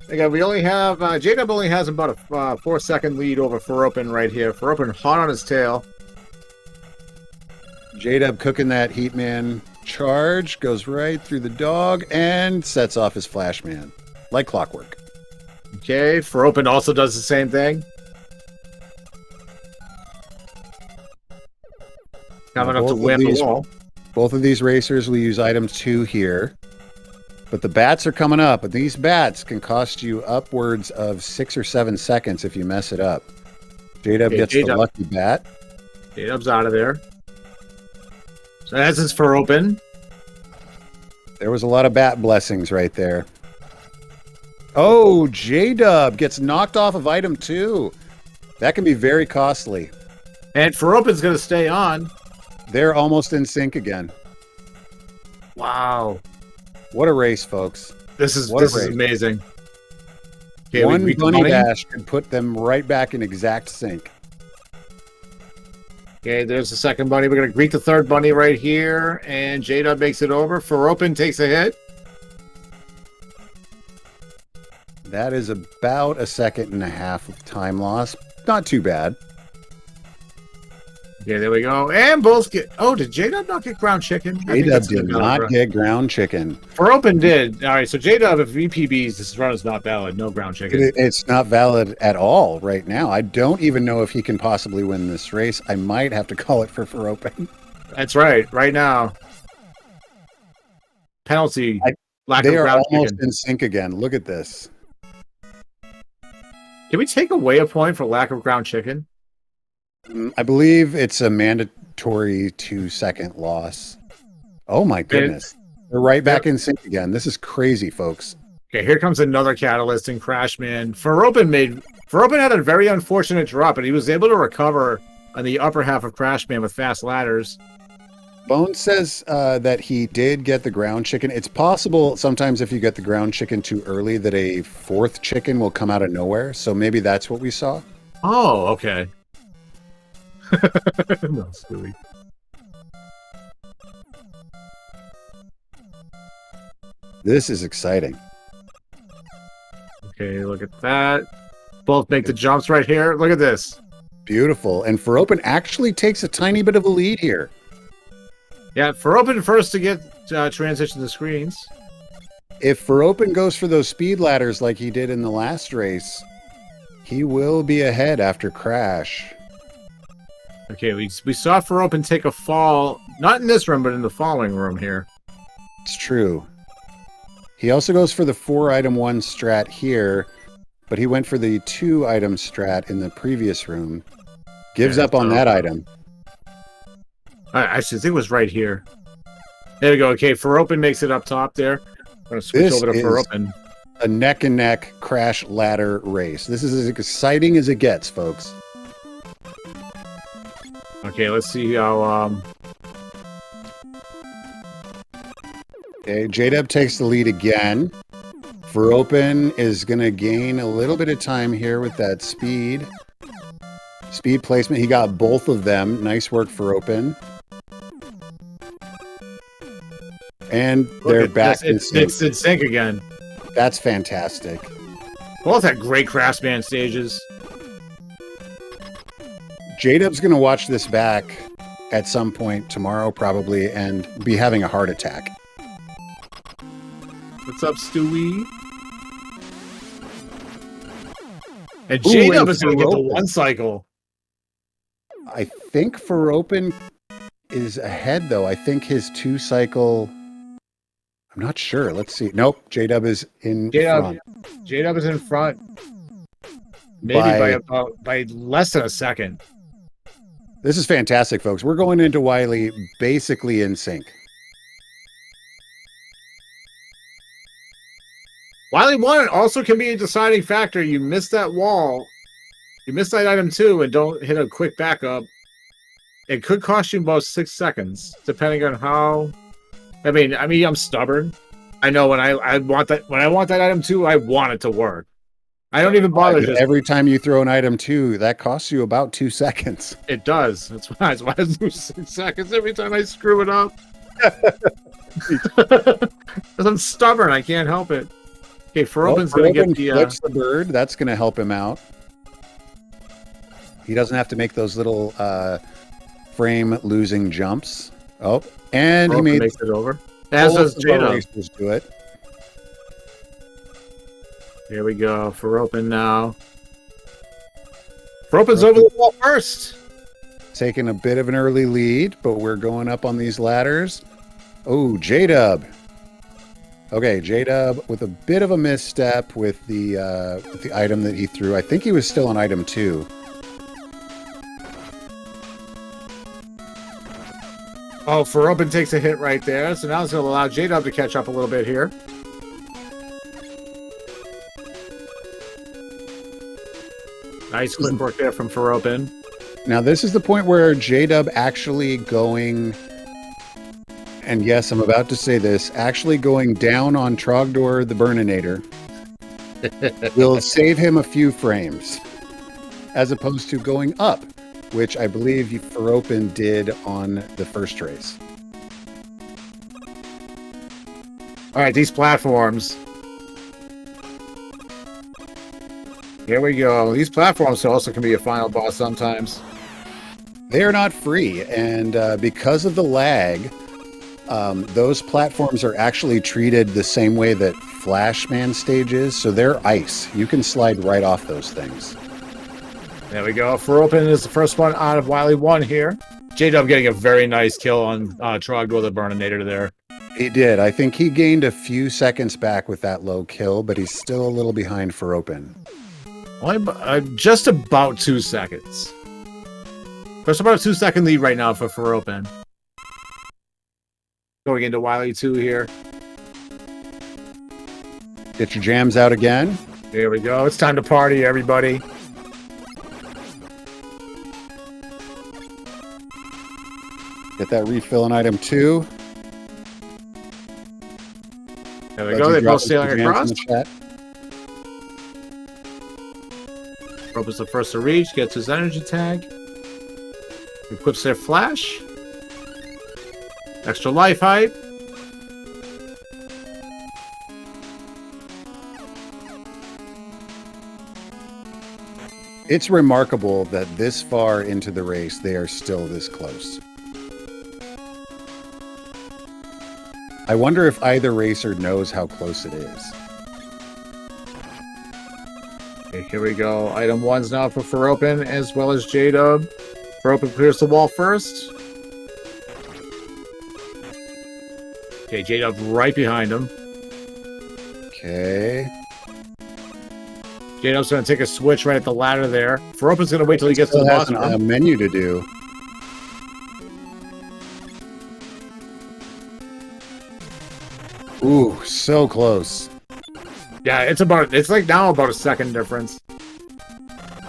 Again, we only have JDub only has about a 4-second lead over Furopen right here. Furopen hot on his tail. JDub cooking that Heatman charge, goes right through the dog and sets off his Flashman like clockwork. Okay, Furopen also does the same thing. Coming up to win the wall. Both of these racers will use item 2 here. But the bats are coming up, and these bats can cost you upwards of 6 or 7 seconds if you mess it up. JDub gets the lucky bat. JDub's out of there. So as is Furopen. There was a lot of bat blessings right there. Oh, JDub gets knocked off of item 2. That can be very costly. And Furopen's going to stay on. They're almost in sync again. Wow. What a race, folks. This is amazing. Okay, one bunny dash could put them right back in exact sync. Okay, there's the second bunny. We're going to greet the third bunny right here. And JDub makes it over. Furopen takes a hit. That is about a 1.5 seconds of time loss. Not too bad. Okay, there we go. And both get... Oh, did JDub not get ground chicken? JDub did not get ground chicken. Furopen did. All right, so JDub, if VPBs, this run is not valid. No ground chicken. It's not valid at all right now. I don't even know if he can possibly win this race. I might have to call it for Furopen. That's right. Right now. Penalty. Lack of ground chicken. They are almost in sync again. Look at this. Can we take away a point for lack of ground chicken? I believe it's a mandatory 2-second loss. Oh my goodness. They're right back in sync again. This is crazy, folks. Okay, here comes another catalyst in Crashman. Furopen had a very unfortunate drop, but he was able to recover on the upper half of Crashman with fast ladders. Bone says that he did get the ground chicken. It's possible sometimes if you get the ground chicken too early that a fourth chicken will come out of nowhere. So maybe that's what we saw. Oh, okay. No, Stewie. This is exciting. Okay, look at that. Both make the jumps right here. Look at this. Beautiful. And Furopen actually takes a tiny bit of a lead here. Yeah, Furopen first to get transition to screens. If Furopen goes for those speed ladders like he did in the last race, he will be ahead after Crash. Okay, we saw Furopen take a fall, not in this room, but in the following room here. It's true. He also goes for the 4-item 1 strat here, but he went for the 2-item strat in the previous room. Gives up on that item. I actually think it was right here. There we go. Okay, Furopen makes it up top there. I'm going to switch over to Furopen. A neck-and-neck Crash ladder race. This is as exciting as it gets, folks. Okay, let's see how... Okay, JDub takes the lead again. Furopen is going to gain a little bit of time here with that speed. Speed placement. He got both of them. Nice work, Furopen. And they're back in sync. It's in sync again. That's fantastic. Both had great Craftsman stages. JDub's going to watch this back at some point tomorrow, probably, and be having a heart attack. What's up, Stewie? And JDub is going to get the 1 cycle. I think Furopen is ahead, though. I think his 2 cycle... I'm not sure. Let's see. Nope. JDub is in front. JDub is in front. Maybe by less than a second. This is fantastic, folks. We're going into Wily basically in sync. Wily 1 also can be a deciding factor. You miss that wall. You miss that item 2 and don't hit a quick backup. It could cost you about 6 seconds, depending on how... I mean, I'm stubborn. I know when I want that item 2, I want it to work. I don't even bother. Every time you throw an item 2, that costs you about 2 seconds. It does. That's why I lose 6 seconds every time I screw it up. Because I'm stubborn. I can't help it. Okay, Furopen's going to get the... flips the bird. That's going to help him out. He doesn't have to make those little frame-losing jumps. Oh, and he makes it over. As does JDub. Do it. Here we go. Furopen now. Furopen's over the wall first. Taking a bit of an early lead, but we're going up on these ladders. Oh, JDub. Okay, JDub with a bit of a misstep with the item that he threw. I think he was still on item 2. Oh, Furopen takes a hit right there, so now it's going to allow JDub to catch up a little bit here. Nice quick work there from Furopen. Now, this is the point where JDub actually going, and yes, I'm about to say this, actually going down on Trogdor the Burninator will save him a few frames, as opposed to going up, which I believe Furopen did on the first race. All right, these platforms. Here we go. These platforms also can be a final boss sometimes. They are not free, and because of the lag, those platforms are actually treated the same way that Flashman stage is, so they're ice. You can slide right off those things. There we go. Furopen is the first one out of Wily 1 here. JDub getting a very nice kill on Trogdor the Burninator there. He did. I think he gained a few seconds back with that low kill, but he's still a little behind Furopen. Just about 2 seconds. There's about a 2-second lead right now for Furopen. Going into Wily 2 here. Get your jams out again. There we go. It's time to party, everybody. Get that refill on item 2. There we go. They're both sailing across. In the chat. Rope is the first to reach. Gets his energy tag. Equips their flash. Extra life height. It's remarkable that this far into the race, they are still this close. I wonder if either racer knows how close it is. Okay, here we go. Item 1's now for Furopen as well as JDub. Furopen clears the wall first. Okay, JDub right behind him. Okay. JDub's going to take a switch right at the ladder there. Furopen's going to wait till he gets to the boss room. A menu to do. Ooh, so close. Yeah, it's like now about a second difference.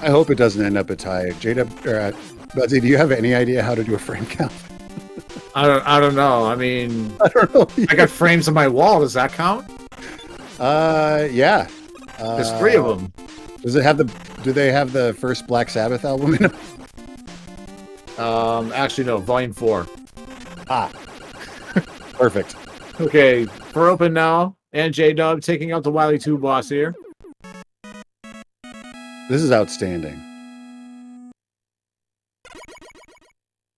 I hope it doesn't end up a tie. Buzzy, do you have any idea how to do a frame count? I don't know. I mean, I don't know. I got frames on my wall. Does that count? Yeah. There's 3 of them. Does it have do they have the first Black Sabbath album in them? Actually, no. Volume 4. Ah. Perfect. Okay, Furopen now, and JDub taking out the Wily 2 boss here. This is outstanding.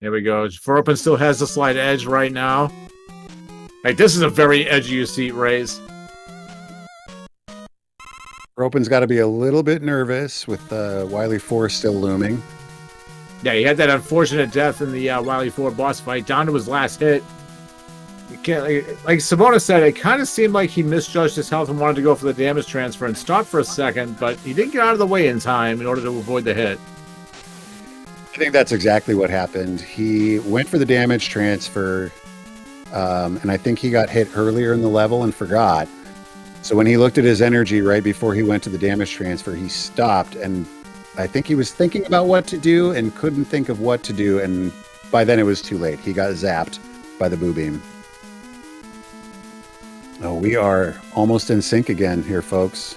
There we go. Furopen still has the slight edge right now. Like, this is a very edge of your seat race. Furopen's got to be a little bit nervous with Wily 4 still looming. Yeah, he had that unfortunate death in the Wily 4 boss fight, down to his last hit. Like Simona said, it kind of seemed like he misjudged his health and wanted to go for the damage transfer and stopped for a second, but he didn't get out of the way in time in order to avoid the hit. I think that's exactly what happened. He went for the damage transfer, and I think he got hit earlier in the level and forgot. So when he looked at his energy right before he went to the damage transfer, he stopped, and I think he was thinking about what to do and couldn't think of what to do, and by then it was too late. He got zapped by the boo beam. Oh, we are almost in sync again here, folks.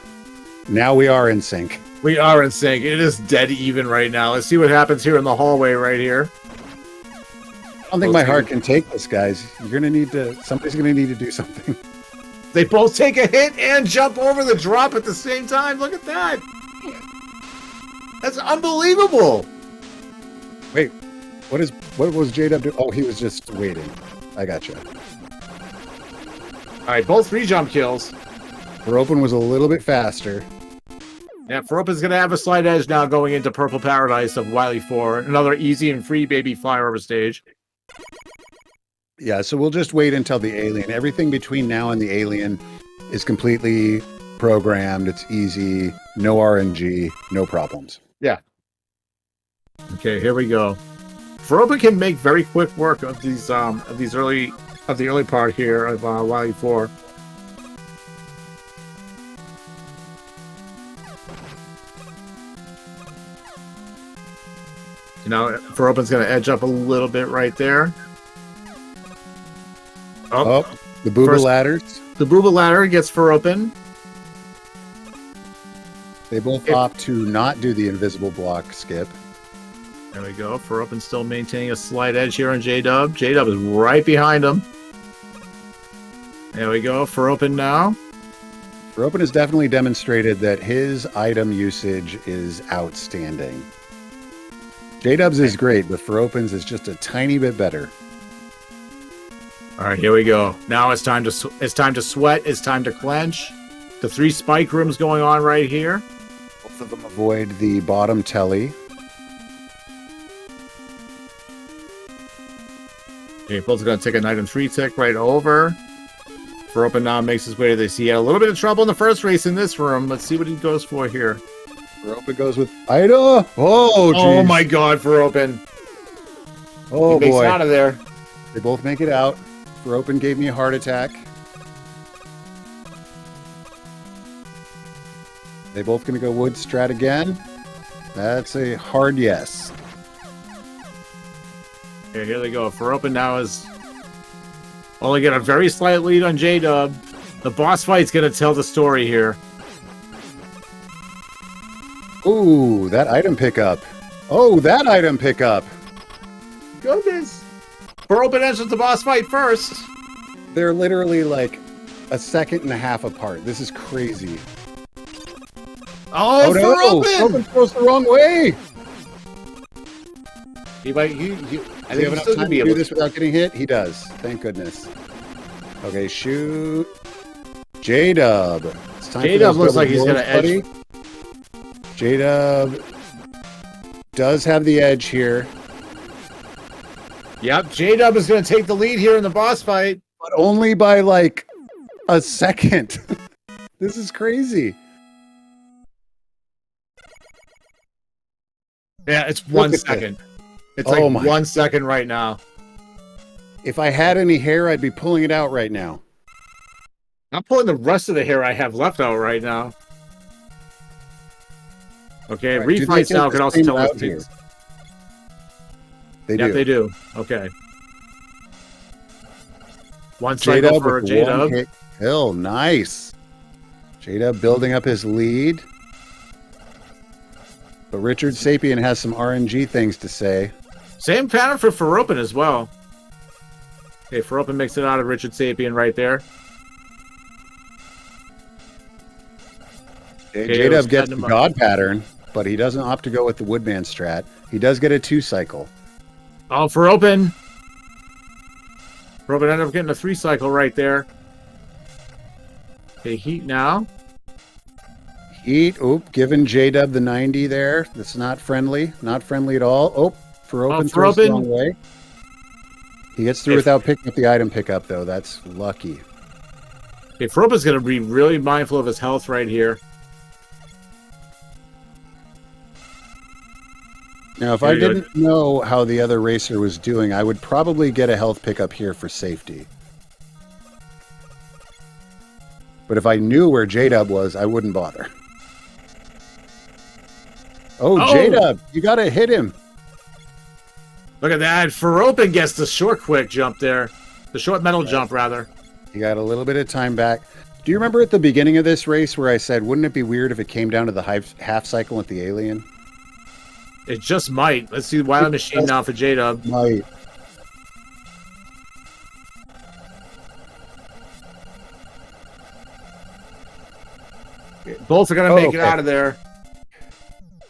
Now we are in sync. We are in sync. It is dead even right now. Let's see what happens here in the hallway right here. I don't think my heart can take this, guys. You're gonna need to. Somebody's gonna need to do something. They both take a hit and jump over the drop at the same time. Look at that. That's unbelievable. Wait, what was JDub doing? Oh, he was just waiting. I gotcha. All right, both 3 jump kills. Furopen was a little bit faster. Yeah, Furopen's going to have a slight edge now going into Purple Paradise of Wily 4. Another easy and free baby flyover stage. Yeah, so we'll just wait until the alien. Everything between now and the alien is completely programmed. It's easy. No RNG. No problems. Yeah. Okay, here we go. Furopen can make very quick work of these the early part here of Wily 4. You know, Furopen's going to edge up a little bit right there. Oh, the booba ladders. The booba ladder gets Furopen. They both opt to not do the invisible block skip. There we go. Furopen still maintaining a slight edge here on JDub. JDub is right behind him. There we go. Furopen now. Furopen has definitely demonstrated that his item usage is outstanding. JDub's is great, but Furopen's is just a tiny bit better. All right, here we go. Now it's time to sweat. It's time to clench. The 3 spike rooms going on right here. Both of them avoid the bottom telly. Okay, both are going to take an item 3 tick right over. Furopen now makes his way to this. He had a little bit of trouble in the first race in this room. Let's see what he goes for here. Furopen goes with Ida. Oh, geez. Oh my God, Furopen. Oh, he makes boy. it out of there. They both make it out. Furopen gave me a heart attack. They both going to go wood strat again. That's a hard yes. Okay, here they go. Furopen now is only got a very slight lead on JDub. The boss fight's gonna tell the story here. Ooh, that item pickup. Oh, that item pickup. Goodness. Furopen enters the boss fight first. They're literally like a second and a half apart. This is crazy. Oh, no! Furopen! Furopen throws the wrong way. He might. I Does he think have he's enough still time gonna be to able do this without getting hit? He does. Thank goodness. Okay, shoot. JDub. It's time for JDub those looks double like he's gonna doors, buddy. JDub does have the edge here, Yep, JDub is gonna take the lead here in the boss fight. but only by like a second. This is crazy. Yeah, it's 1 at second. It's Oh like my- 1 second right now. If I had any hair, I'd be pulling it out right now. I'm pulling the rest of the hair I have left out right now. Okay, Right, do they refights get now the can also same tell us route here? things. They Yep, do. they do. Okay. One JDub cycle for with one JDub. hit kill. Nice. JDub building up his lead. But Richard Sapien has some RNG things to say. Same pattern for Furopen as well. Okay, Furopen makes it out of Richard Sapien right there. Okay, JDub gets setting the him up. God pattern, but he doesn't opt to go with the Woodman strat. He does get a 2-cycle. Oh, Furopen. Furopen ended up getting a 3-cycle right there. Okay, heat now. Heat. Oop, giving JDub the 90 there. That's not friendly. Not friendly at all. Oh, Furopen throws the Furopen. wrong way. He gets through without picking up the item pickup, though. That's lucky. Okay, Furopen's going to be really mindful of his health right here. Now, if There I you go. didn't know how the other racer was doing, I would probably get a health pickup here for safety. But if I knew where JDub was, I wouldn't bother. Oh, JDub, you got to hit him. Look at that. Furopen gets the short quick jump there. The short metal jump, rather. You got a little bit of time back. Do you remember at the beginning of this race where I said, wouldn't it be weird if it came down to the half cycle with the alien? It just might. Let's see Wild Machine now for JDub. Might. Both are going to make it out of there.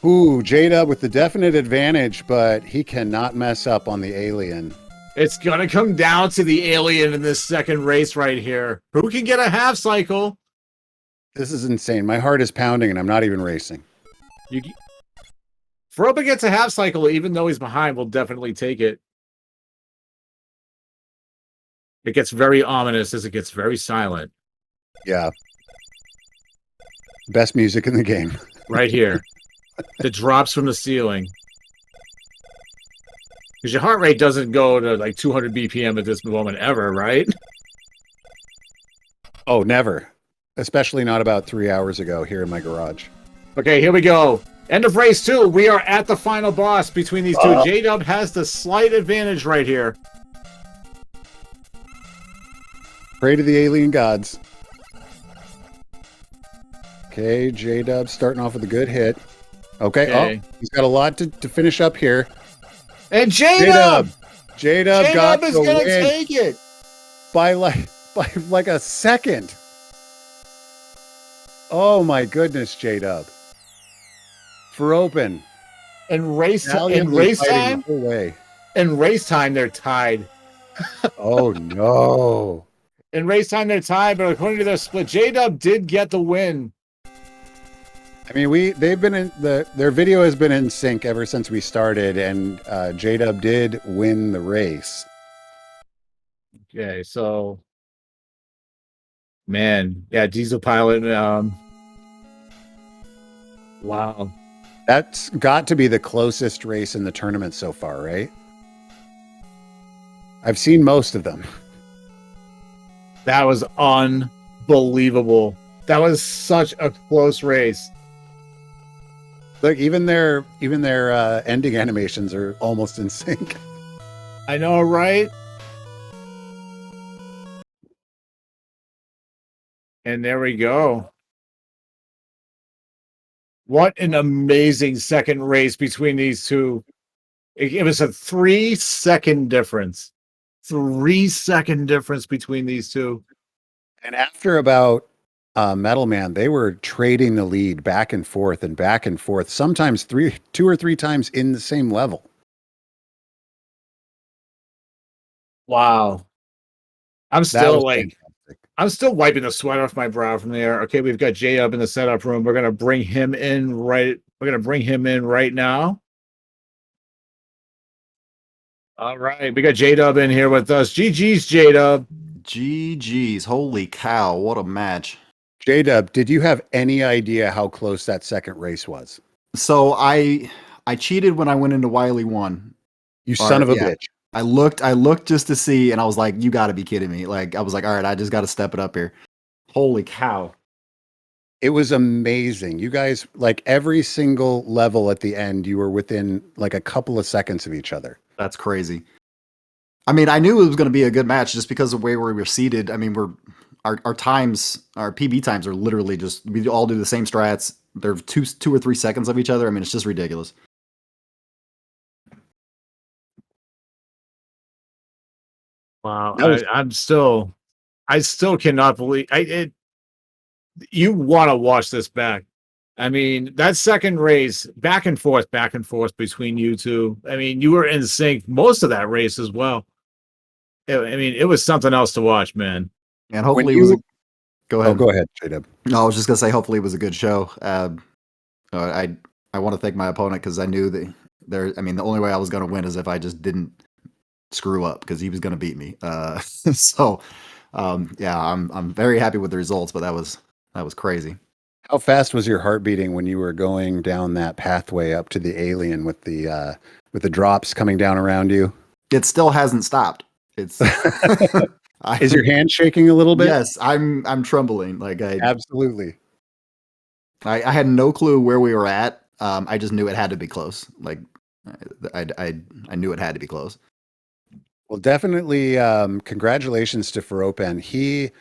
Ooh, JDub with the definite advantage, but he cannot mess up on the alien. It's going to come down to the alien in this second race right here. Who can get a half cycle? This is insane. My heart is pounding and I'm not even racing. Furopen gets a half cycle, even though he's behind, we'll definitely take it. It gets very ominous as it gets very silent. Yeah. Best music in the game. Right here. The drops from the ceiling. Because your heart rate doesn't go to like 200 BPM at this moment ever, right? Oh, never. Especially not about 3 hours ago here in my garage. Okay, here we go. End of race 2. We are at the final boss between these two. JDub has the slight advantage right here. Pray to the alien gods. Okay, JDub starting off with a good hit. Okay. Oh, he's got a lot to finish up here. And JDub! JDub got is the going to win take it. by like a second. Oh my goodness, JDub. Furopen. In race time, the whole way. they're tied. Oh no. In race time, they're tied, but according to their split, JDub did get the win. I mean, they've been in their video has been in sync ever since we started, and JDub did win the race. Okay, so man, yeah, Diesel Pilot. Wow, That's got to be the closest race in the tournament so far, right? I've seen most of them. that was unbelievable. That was such a close race. Look, even their ending animations are almost in sync. I know, right? And there we go. What an amazing second race between these two. It was a 3-second difference. 3-second difference between these two. And after about Metal Man, they were trading the lead back and forth, sometimes two or three times in the same level. Wow. I'm That still was like, fantastic. I'm still wiping the sweat off my brow from there. Okay, we've got JDub in the setup room. We're gonna bring him in right. We're gonna bring him in right now. All right, we got JDub in here with us. GG's JDub. GG's. Holy cow. What a match. JDub, did you have any idea how close that second race was? So I cheated when I went into Wily 1. You son of a yeah. bitch. I looked just to see, and I was like, you got to be kidding me. Like, I was like, all right, I just got to step it up here. Holy cow. It was amazing. You guys, like every single level at the end, you were within like a couple of seconds of each other. That's crazy. I mean, I knew it was going to be a good match just because of the way we were seated. I mean, our times, our PB times are literally just, we all do the same strats. They're 2 or 3 seconds of each other. I mean, it's just ridiculous. Wow, I still cannot believe you want to watch this back. I mean, that second race, back and forth between you two. I mean, you were in sync most of that race as well. I mean, it was something else to watch, man. And hopefully it was go ahead. Oh, go ahead, JDub. No, I was just gonna say hopefully it was a good show. I want to thank my opponent because I knew that I mean, the only way I was gonna win is if I just didn't screw up because he was gonna beat me. So yeah, I'm very happy with the results, but that was crazy. How fast was your heart beating when you were going down that pathway up to the alien with the drops coming down around you? It still hasn't stopped. It's Is your hand shaking a little bit? Yes, I'm trembling. Like Absolutely. I had no clue where we were at. I just knew it had to be close. Like I knew it had to be close. Well, definitely congratulations to Furopen.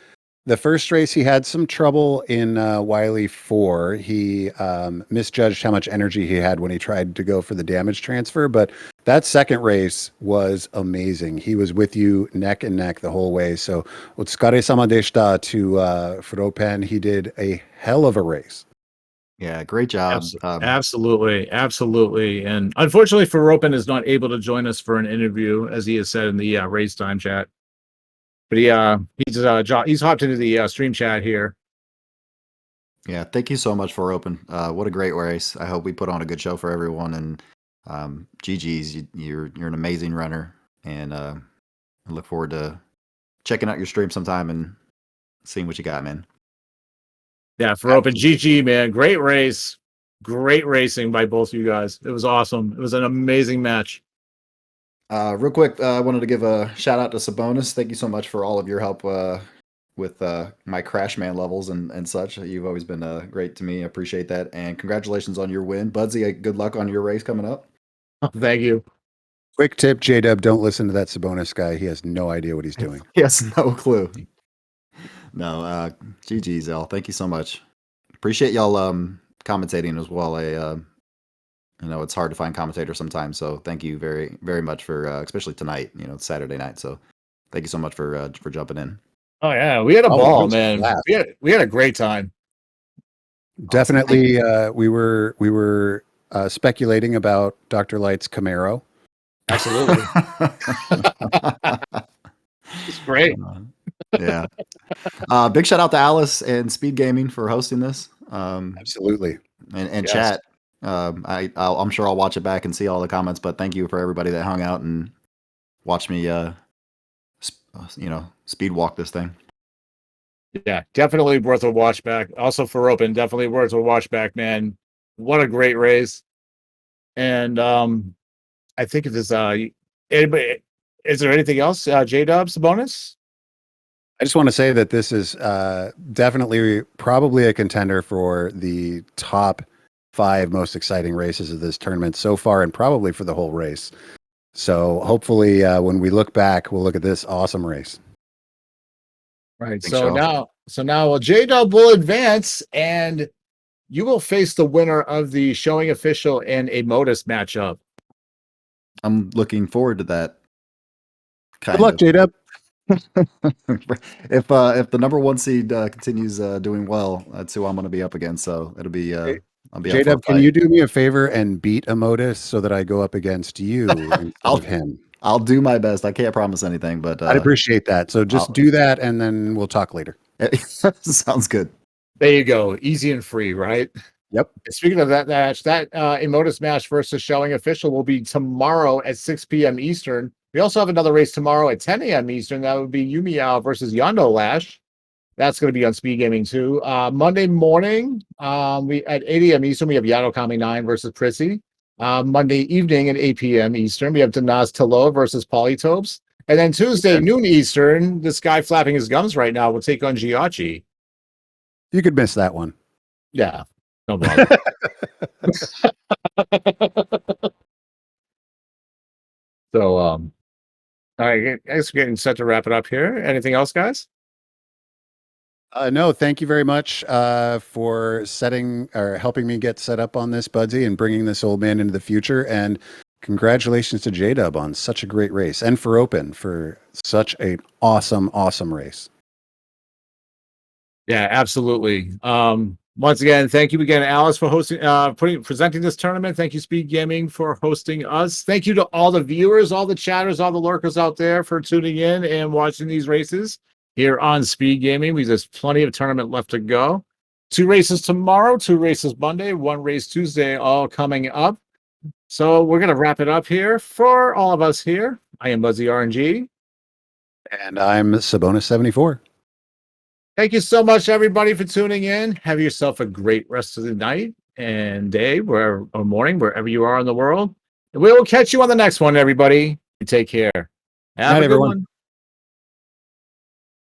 The first race, he had some trouble in Wily 4. He misjudged how much energy he had when he tried to go for the damage transfer. But that second race was amazing. He was with you neck and neck the whole way. So, otsukare-sama deshita to Furopen. He did a hell of a race. Yeah, great job. Absolutely. And unfortunately, Furopen is not able to join us for an interview, as he has said in the race time chat. But he's hopped into the stream chat here. Yeah, thank you so much Furopen. What a great race. I hope we put on a good show for everyone. And GG's, you're an amazing runner, and I look forward to checking out your stream sometime and seeing what you got, man. Yeah, Furopen, GG, man. Great race. Great racing by both of you guys. It was awesome. It was an amazing match. Real quick, I wanted to give a shout out to Sabonis. Thank you so much for all of your help with my Crashman levels and such. You've always been great to me. I appreciate that. And congratulations on your win. Budsy, good luck on your race coming up. Oh, thank you. Quick tip, JDub, don't listen to that Sabonis guy. He has no idea what he's doing. He has no clue. No, GG's, L. Thank you so much. Appreciate y'all commentating as well. I know it's hard to find commentators sometimes, so thank you very, very much for especially tonight. You know, it's Saturday night, so thank you so much for jumping in. Oh yeah, we had a ball, man. We had a great time. Definitely, we were speculating about Dr. Light's Camaro. Absolutely, it's great. Yeah. Big shout out to Alice and Speed Gaming for hosting this. Absolutely. And Yes. chat. I'm sure I'll watch it back and see all the comments, but thank you for everybody that hung out and watched me, speed walk this thing. Yeah, definitely worth a watch back. Also Furopen, definitely worth a watch back, man. What a great race. And I think if there's anybody, is there anything else? JDub's bonus? I just want to say that this is definitely probably a contender for the top 5 most exciting races of this tournament so far, and probably for the whole race. So hopefully, when we look back, we'll look at this awesome race. Right. Thanks, So y'all. now, JDub will advance, and you will face the winner of the showing official and a modus matchup. I'm looking forward to that. Good luck, JDub. If the number one seed continues doing well, that's who I'm going to be up against. So it'll be I'll be up for a JDub, can fight. you do me a favor and beat a modus so that I go up against you instead of him? I'll do my best. I can't promise anything, but I'd appreciate that. So just I'll- do that, and then we'll talk later. sounds good. There you go. Easy and free, right? Yep. Speaking of that match, that Emotus match versus showing official will be tomorrow at 6 p.m. Eastern. We also have another race tomorrow at 10 a.m. Eastern. That would be Yumiao versus Yondo Lash. That's going to be on Speed Gaming too. Monday morning, we at 8 a.m. Eastern, we have Yado Kami 9 versus Prissy. Monday evening at 8 p.m. Eastern, we have Danaz Talo versus Polytopes. And then Tuesday, noon Eastern, this guy flapping his gums right now will take on Giachi. You could miss that one. Yeah. No bother. So, all right, I guess we're getting set to wrap it up here. Anything else, guys? No, thank you very much for setting or helping me get set up on this, Budsy, and bringing this old man into the future. And congratulations to JDub on such a great race, and Furopen for such an awesome, awesome race. Yeah, absolutely. Once again, thank you again, Alice, for hosting, presenting this tournament. Thank you, Speed Gaming, for hosting us. Thank you to all the viewers, all the chatters, all the lurkers out there for tuning in and watching these races here on Speed Gaming. There's plenty of tournament left to go. 2 races tomorrow, 2 races Monday, 1 race Tuesday, all coming up. So we're going to wrap it up here for all of us here. I am Buzzy RNG. And I'm Sabonis74. Thank you so much, everybody, for tuning in. Have yourself a great rest of the night and day, or morning, wherever you are in the world. And we will catch you on the next one, everybody. Take care. Have Night, a good everyone. one.